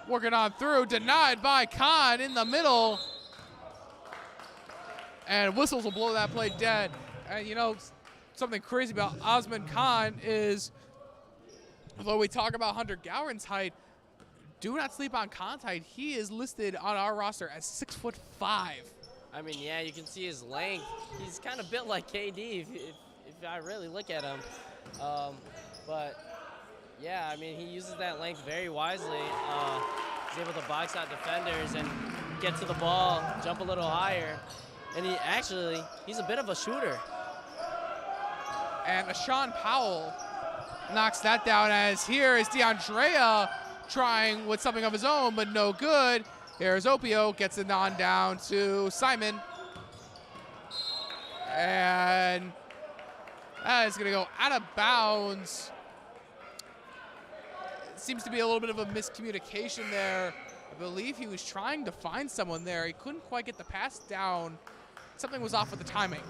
Working on through, denied by Khan in the middle. And whistles will blow that play dead. And you know, something crazy about Osman Khan is, although we talk about Hunter Gowron's height, do not sleep on Khan's height. He is listed on our roster as 6'5". I mean, yeah, you can see his length. He's kind of built like KD if I really look at him. But yeah, I mean, he uses that length very wisely. He's able to box out defenders and get to the ball, jump a little higher. And he's a bit of a shooter. And Sean Powell knocks that down as here is DeAndrea trying with something of his own, but no good. Here's Opio, gets it on down to Simon. And that is going to go out of bounds. Seems to be a little bit of a miscommunication there. I believe he was trying to find someone there. He couldn't quite get the pass down. Something was off with the timing.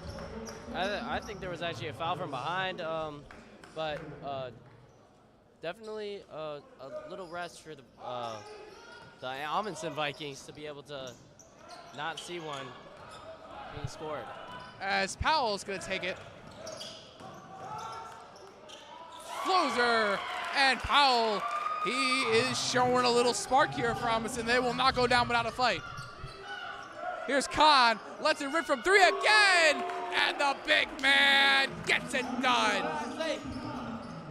I think there was actually a foul from behind, but definitely a little rest for the Amundsen Vikings to be able to not see one being scored. As Powell's going to take it. Floser and Powell. He is showing a little spark here for Amundsen. They will not go down without a fight. Here's Khan, lets it rip from 3 again, and the big man gets it done.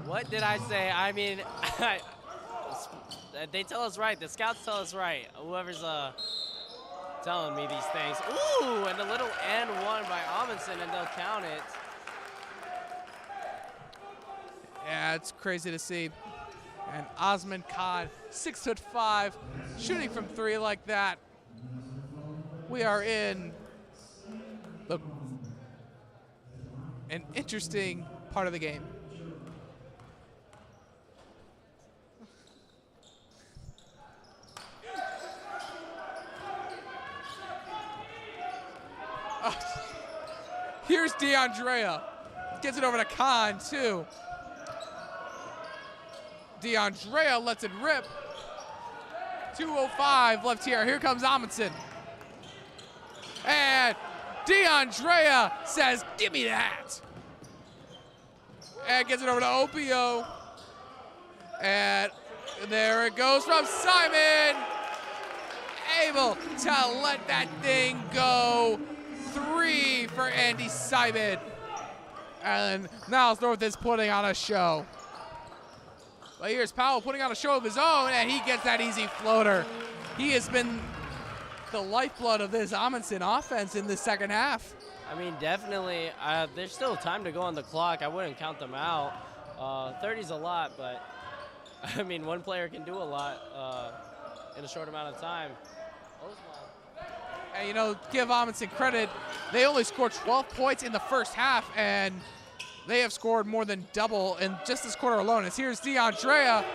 What did I say? I mean, they tell us right. The scouts tell us right. Whoever's telling me these things. Ooh, and a little and one by Amundsen, and they'll count it. Yeah, it's crazy to see. And Osman Khan, 6'5", shooting from 3 like that. We are in an interesting part of the game. Here's DeAndrea. Gets it over to Khan, too. DeAndrea lets it rip. 2:05 left here. Here comes Amundsen. And DeAndrea says, give me that. And gets it over to Opio. And there it goes from Simon. Able to let that thing go. 3 for Andy Simon. And Niles North is putting on a show. But here's Powell putting on a show of his own, and he gets that easy floater. He has been the lifeblood of this Amundsen offense in the second half. I mean, definitely. There's still time to go on the clock. I wouldn't count them out. 30's a lot, but I mean, one player can do a lot in a short amount of time. And you know, give Amundsen credit. They only scored 12 points in the first half, and they have scored more than double in just this quarter alone. As here's DeAndrea,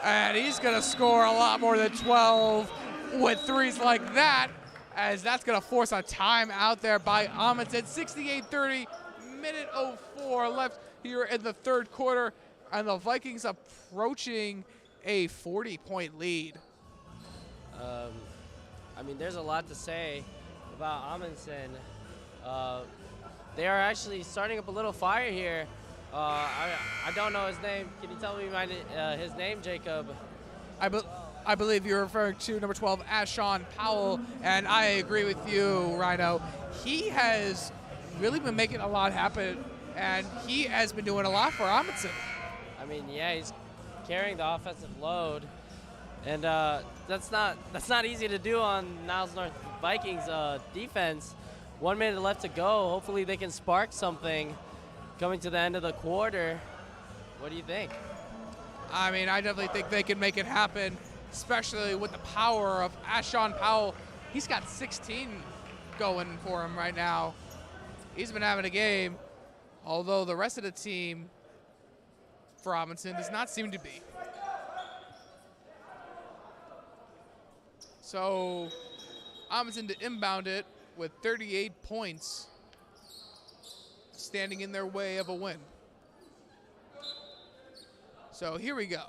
and he's gonna score a lot more than 12 with threes like that, as that's gonna force a time out there by Amundsen. 68-30, minute 04 left here in the third quarter, and the Vikings approaching a 40-point lead. I mean, there's a lot to say about Amundsen. They are actually starting up a little fire here. I don't know his name. Can you tell me his name, Jacob? I, be- I believe you're referring to number 12, Ashon Powell, and I agree with you, Rhino. He has really been making a lot happen, and he has been doing a lot for Amundsen. I mean, yeah, he's carrying the offensive load, and that's not easy to do on Niles North Vikings defense. 1 minute left to go. Hopefully they can spark something coming to the end of the quarter. What do you think? I mean, I definitely think they can make it happen, especially with the power of Ashon Powell. He's got 16 going for him right now. He's been having a game, although the rest of the team for Amundsen does not seem to be. So Amundsen to inbound it with 38 points, standing in their way of a win. So here we go.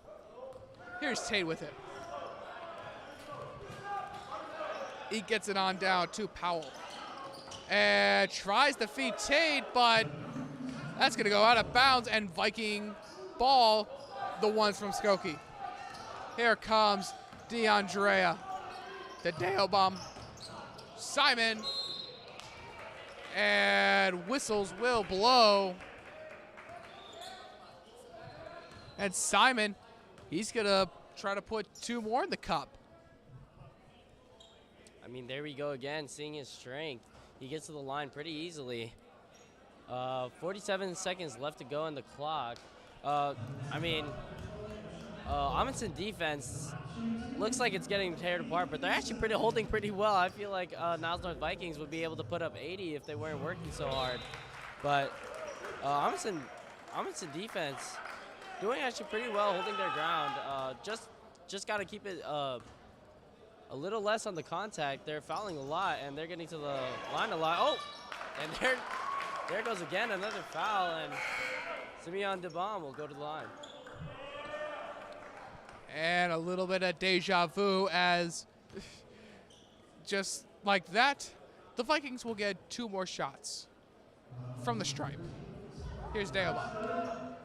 Here's Tate with it. He gets it on down to Powell. And tries to feed Tate, but that's going to go out of bounds, and Viking ball, the ones from Skokie. Here comes DeAndrea. The Dale bomb. Simon. And whistles will blow. And Simon, he's going to try to put 2 more in the cup. I mean, there we go again, seeing his strength. He gets to the line pretty easily. 47 seconds left to go in the clock. Amundsen defense looks like it's getting teared apart, but they're actually holding pretty well. I feel like Niles North Vikings would be able to put up 80 if they weren't working so hard. But Amundsen defense doing actually pretty well, holding their ground. Just got to keep it a little less on the contact. They're fouling a lot, and they're getting to the line a lot. Oh, and there goes again another foul, and Simeon DeBomb will go to the line. And a little bit of deja vu as just like that, the Vikings will get 2 more shots from the stripe. Here's Deobah.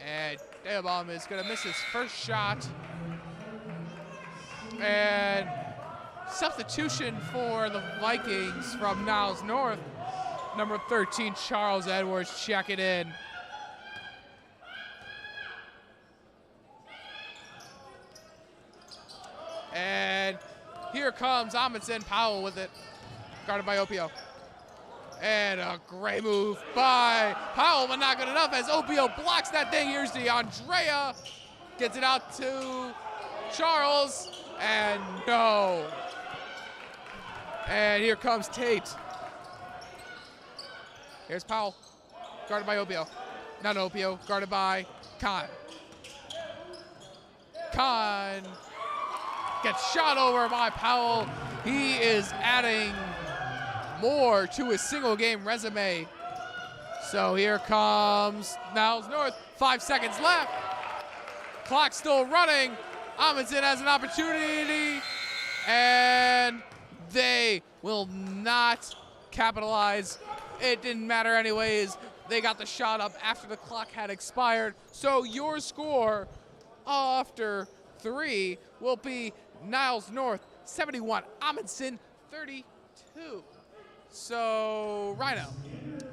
And Deobah is going to miss his first shot. And substitution for the Vikings from Niles North. Number 13, Charles Edwards, check it in. And here comes Amundsen Powell with it, guarded by Opio. And a great move by Powell, but not good enough as Opio blocks that thing. Here's DeAndrea, gets it out to Charles, and no. And here comes Tate. Here's Powell, guarded by Opio. Not Opio, guarded by Khan. Khan gets shot over by Powell. He is adding more to his single game resume. So here comes Niles North. 5 seconds left. Clock still running. Amundsen has an opportunity, and they will not capitalize. It didn't matter anyways. They got the shot up after the clock had expired. So your score after 3 will be Niles North 71, Amundsen 32. So, Rhino.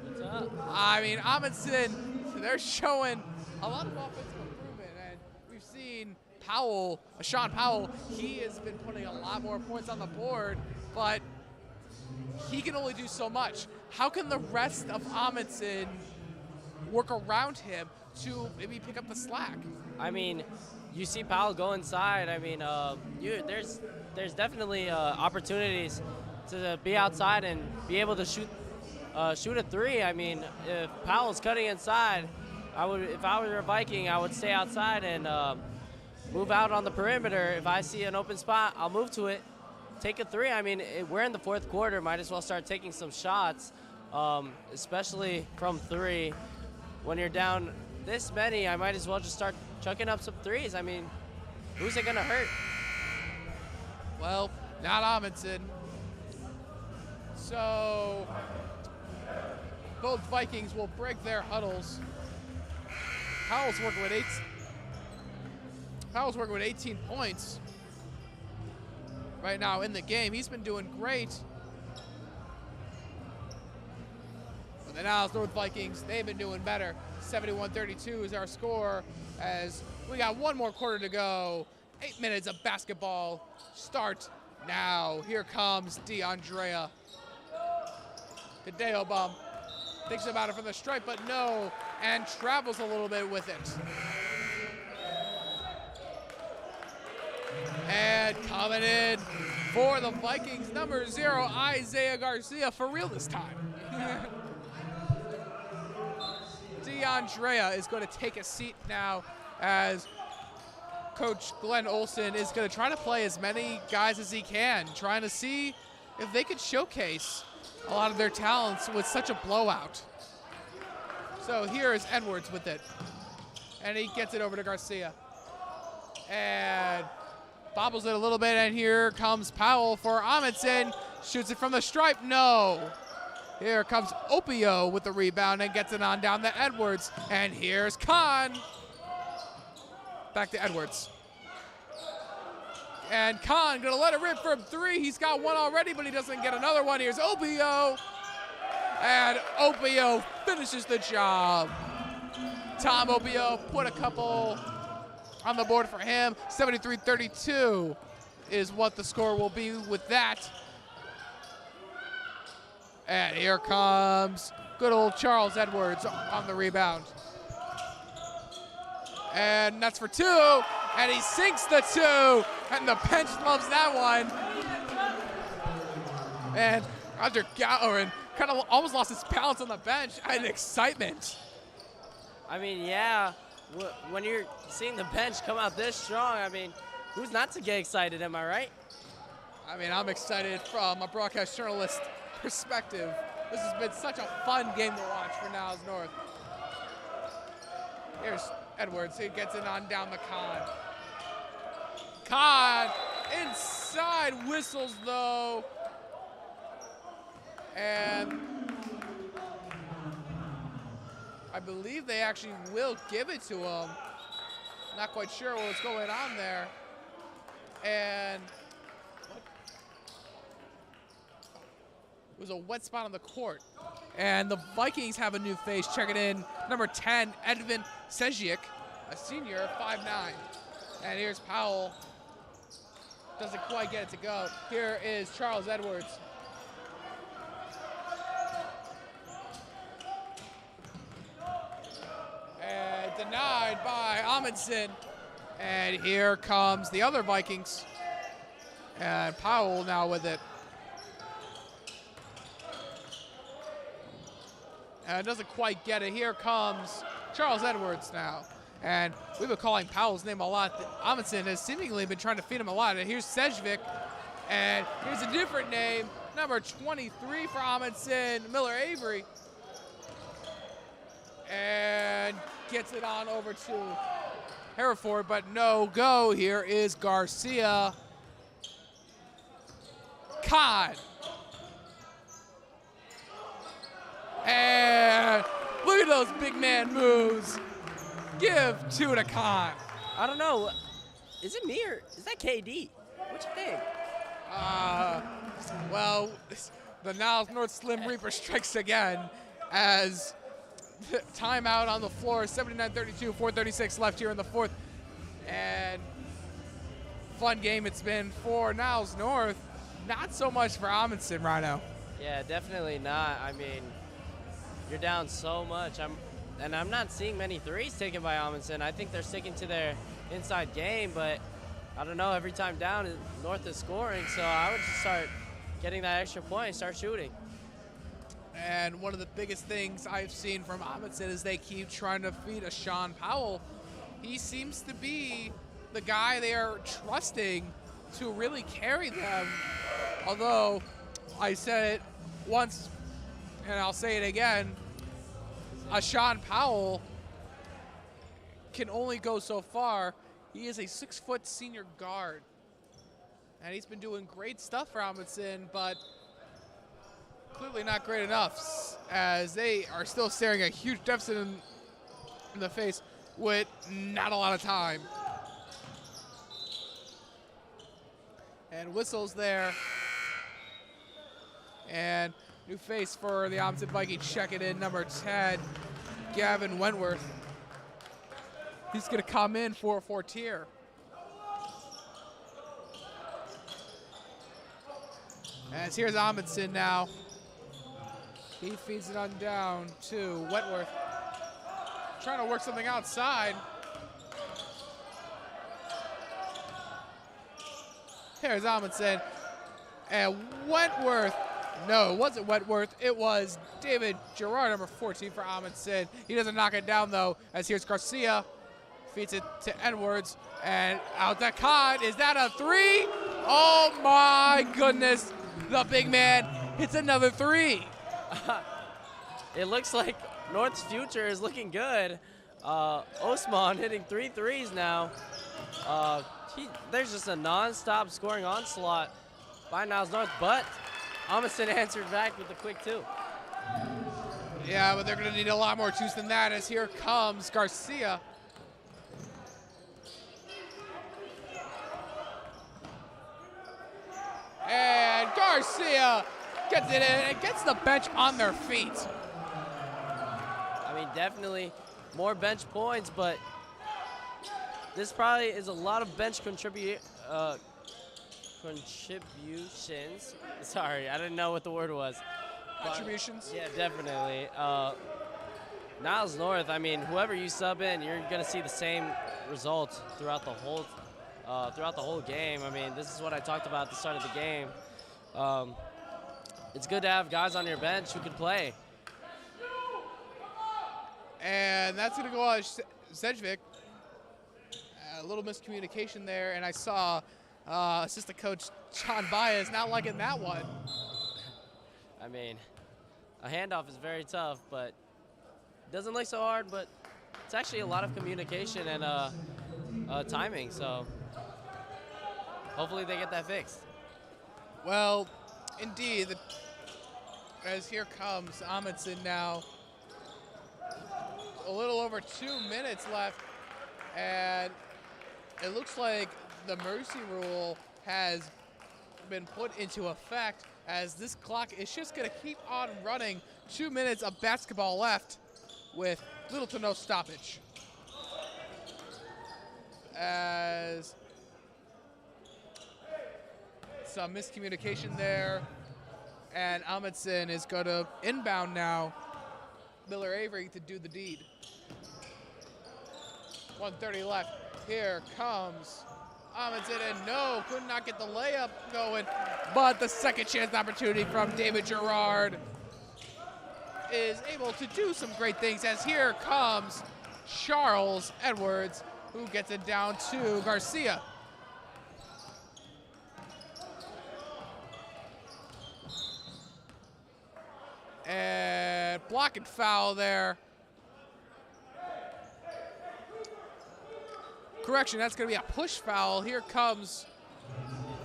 What's up? I mean, Amundsen, they're showing a lot of offensive improvement, and we've seen Powell, Ashon Powell, he has been putting a lot more points on the board, but he can only do so much. How can the rest of Amundsen work around him to maybe pick up the slack? I mean, you see Powell go inside. I mean, there's definitely opportunities to be outside and be able to shoot a 3. I mean, if Powell's cutting inside, if I were a Viking, I would stay outside and move out on the perimeter. If I see an open spot, I'll move to it, take a 3. I mean, we're in the 4th quarter. Might as well start taking some shots, especially from 3. When you're down this many, I might as well just start chucking up some 3s. I mean, who's it gonna hurt? Well, not Amundsen. So both Vikings will break their huddles. Powell's working with 18 points right now in the game. He's been doing great. But the Niles North Vikings, they've been doing better. 71-32 is our score as we got one more quarter to go. 8 minutes of basketball start now. Here comes DeAndrea. Hideo Bum thinks about it from the stripe, but no, and travels a little bit with it. And coming in for the Vikings, number 0, Isaiah Garcia, for real this time. DeAndrea is going to take a seat now as Coach Glenn Olson is going to try to play as many guys as he can, trying to see if they could showcase a lot of their talents with such a blowout. So here is Edwards with it. And he gets it over to Garcia. And bobbles it a little bit, and here comes Powell for Amundsen. Shoots it from the stripe, no. Here comes Opio with the rebound and gets it on down to Edwards. And here's Khan. Back to Edwards. And Khan gonna let it rip from 3. He's got one already, but he doesn't get another one. Here's Opio. And Opio finishes the job. Tom Opio put a couple on the board for him. 73-32 is what the score will be with that. And here comes good old Charles Edwards on the rebound. And that's for 2, and he sinks the 2, and the bench loves that one. And Roger Gowan kind of almost lost his balance on the bench and excitement. I mean, yeah, when you're seeing the bench come out this strong, I mean, who's not to get excited, am I right? I mean, I'm excited from a broadcast journalist perspective. This has been such a fun game to watch for Niles North. Here's Edwards, he gets it on down the Khan. Khan inside, whistles though. And I believe they actually will give it to him. Not quite sure what's going on there. And it was a wet spot on the court. And the Vikings have a new face checking in. Number 10, Edvin Sejic, a senior, 5'9". And here's Powell. Doesn't quite get it to go. Here is Charles Edwards. And denied by Amundsen. And here comes the other Vikings. And Powell now with it. And doesn't quite get it. Here comes Charles Edwards now. And we've been calling Powell's name a lot. Amundsen has seemingly been trying to feed him a lot. And here's Sejvik. And here's a different name. Number 23 for Amundsen, Miller Avery. And gets it on over to Hereford, but no go. Here is Garcia. Khan. And look at those big man moves. Give 2 to Khan. I don't know. Is it me or is that KD? What you think? Well, the Niles North Slim Reaper strikes again as timeout on the floor. 79-32, 4:36 left here in the fourth. And fun game it's been for Niles North. Not so much for Amundsen, Rhino. Yeah, definitely not. I mean, you're down so much. I'm not seeing many threes taken by Amundsen. I think they're sticking to their inside game, but I don't know. Every time down, North is scoring, so I would just start getting that extra point, start shooting. And one of the biggest things I've seen from Amundsen is they keep trying to feed a Sean Powell. He seems to be the guy they are trusting to really carry them. Although I said it once, and I'll say it again, a Sean Powell can only go so far. He is a 6-foot senior guard. And he's been doing great stuff for Amundsen, but Clearly not great enough, as they are still staring a huge deficit in the face with not a lot of time. And whistles there. And new face for the Amundsen Vikings, checking in, number 10, Gavin Wentworth. He's going to come in for Fortier. As here's Amundsen now. He feeds it on down to Wentworth. Trying to work something outside. Here's Amundsen. And Wentworth. No, it wasn't Wentworth. It was David Gerard, number 14 for Amundsen. He doesn't knock it down, though, as here's Garcia. Feeds it to Edwards. And out to Khan. Is that a three? Oh, my goodness. The big man hits another three. It looks like North's future is looking good. Osman hitting 3 threes now. There's just a non-stop scoring onslaught by Niles North, but Amundsen answered back with a quick 2. Yeah, but they're going to need a lot more twos than that, as here comes Garcia. And Garcia gets it in and gets the bench on their feet. I mean, definitely more bench points, but this probably is a lot of bench contributions. Sorry, I didn't know what the word was. Contributions? Yeah, definitely. Niles North, I mean, whoever you sub in, you're going to see the same results throughout the whole game. I mean, this is what I talked about at the start of the game. It's good to have guys on your bench who can play. And that's going to go on Sedgwick. A little miscommunication there, and I saw assistant coach John Baez not liking that one. I mean, a handoff is very tough, but it doesn't look so hard, but it's actually a lot of communication and timing, so hopefully they get that fixed. Well, indeed, as here comes Amundsen now. A little over 2 minutes left, and it looks like the mercy rule has been put into effect, as this clock is just going to keep on running. 2 minutes of basketball left with little to no stoppage. As some miscommunication there, and Amundsen is going to inbound now. Miller Avery to do the deed. 1:30 left. Here comes Amundsen, and no, could not get the layup going, but the second chance opportunity from David Gerard is able to do some great things, as here comes Charles Edwards, who gets it down to Garcia. And block and foul there. Correction, that's going to be a push foul. Here comes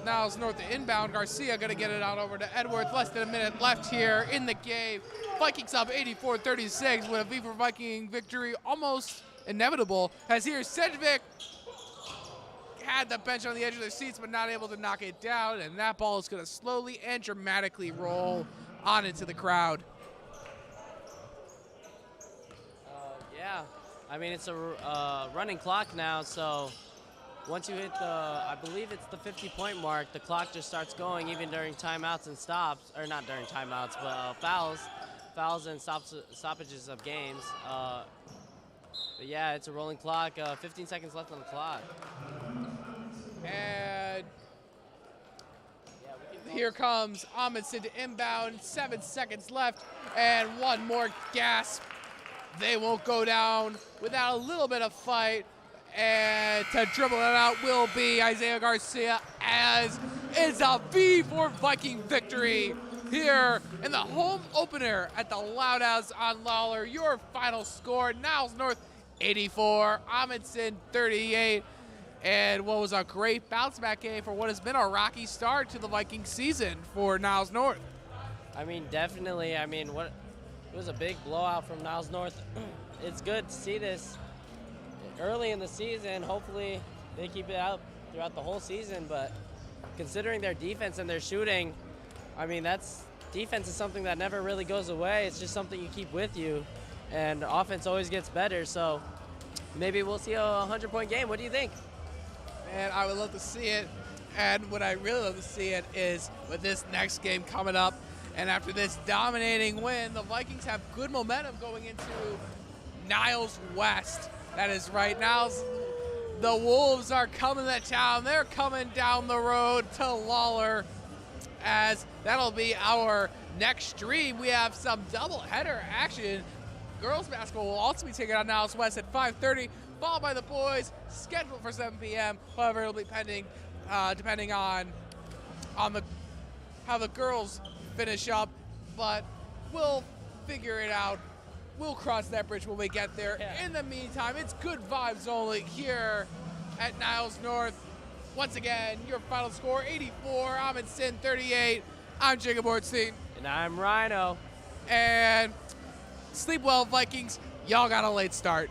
Niles North to inbound. Garcia going to get it out over to Edwards. Less than a minute left here in the game. Vikings up 84-36 with a V for Viking victory almost inevitable. As here Sedgwick had the bench on the edge of their seats but not able to knock it down. And that ball is going to slowly and dramatically roll on into the crowd. Yeah, I mean, it's a running clock now, so once you hit I believe it's the 50-point mark, the clock just starts going even during timeouts and stops, or not during timeouts, but fouls and stoppages of games. But yeah, it's a rolling clock, 15 seconds left on the clock. And here comes Amundsen to inbound, 7 seconds left, and one more gasp. They won't go down without a little bit of fight. And to dribble it out will be Isaiah Garcia, as it's a V for Viking victory here in the home opener at the Loud House on Lawler. Your final score, Niles North 84, Amundsen 38. And what was a great bounce back game for what has been a rocky start to the Viking season for Niles North. I mean, definitely. I mean, it was a big blowout from Niles North. It's good to see this early in the season. Hopefully, they keep it up throughout the whole season. But considering their defense and their shooting, I mean, defense is something that never really goes away. It's just something you keep with you, and offense always gets better. So maybe we'll see a 100-point game. What do you think? Man, I would love to see it. And what I really love to see it is with this next game coming up, and after this dominating win, the Vikings have good momentum going into Niles West. That is right. Niles, the Wolves are coming to town. They're coming down the road to Lawler, as that'll be our next stream. We have some doubleheader action. Girls basketball will also be taking on Niles West at 5:30, followed by the boys, scheduled for 7 p.m. However, it'll be pending, depending on how the girls finish up, but we'll figure it out. We'll cross that bridge when we get there. Yeah. In the meantime, it's good vibes only here at Niles North. Once again, your final score, 84, Amundsen 38. I'm Jacob Ortstein. And I'm Rhino. And sleep well, Vikings. Y'all got a late start.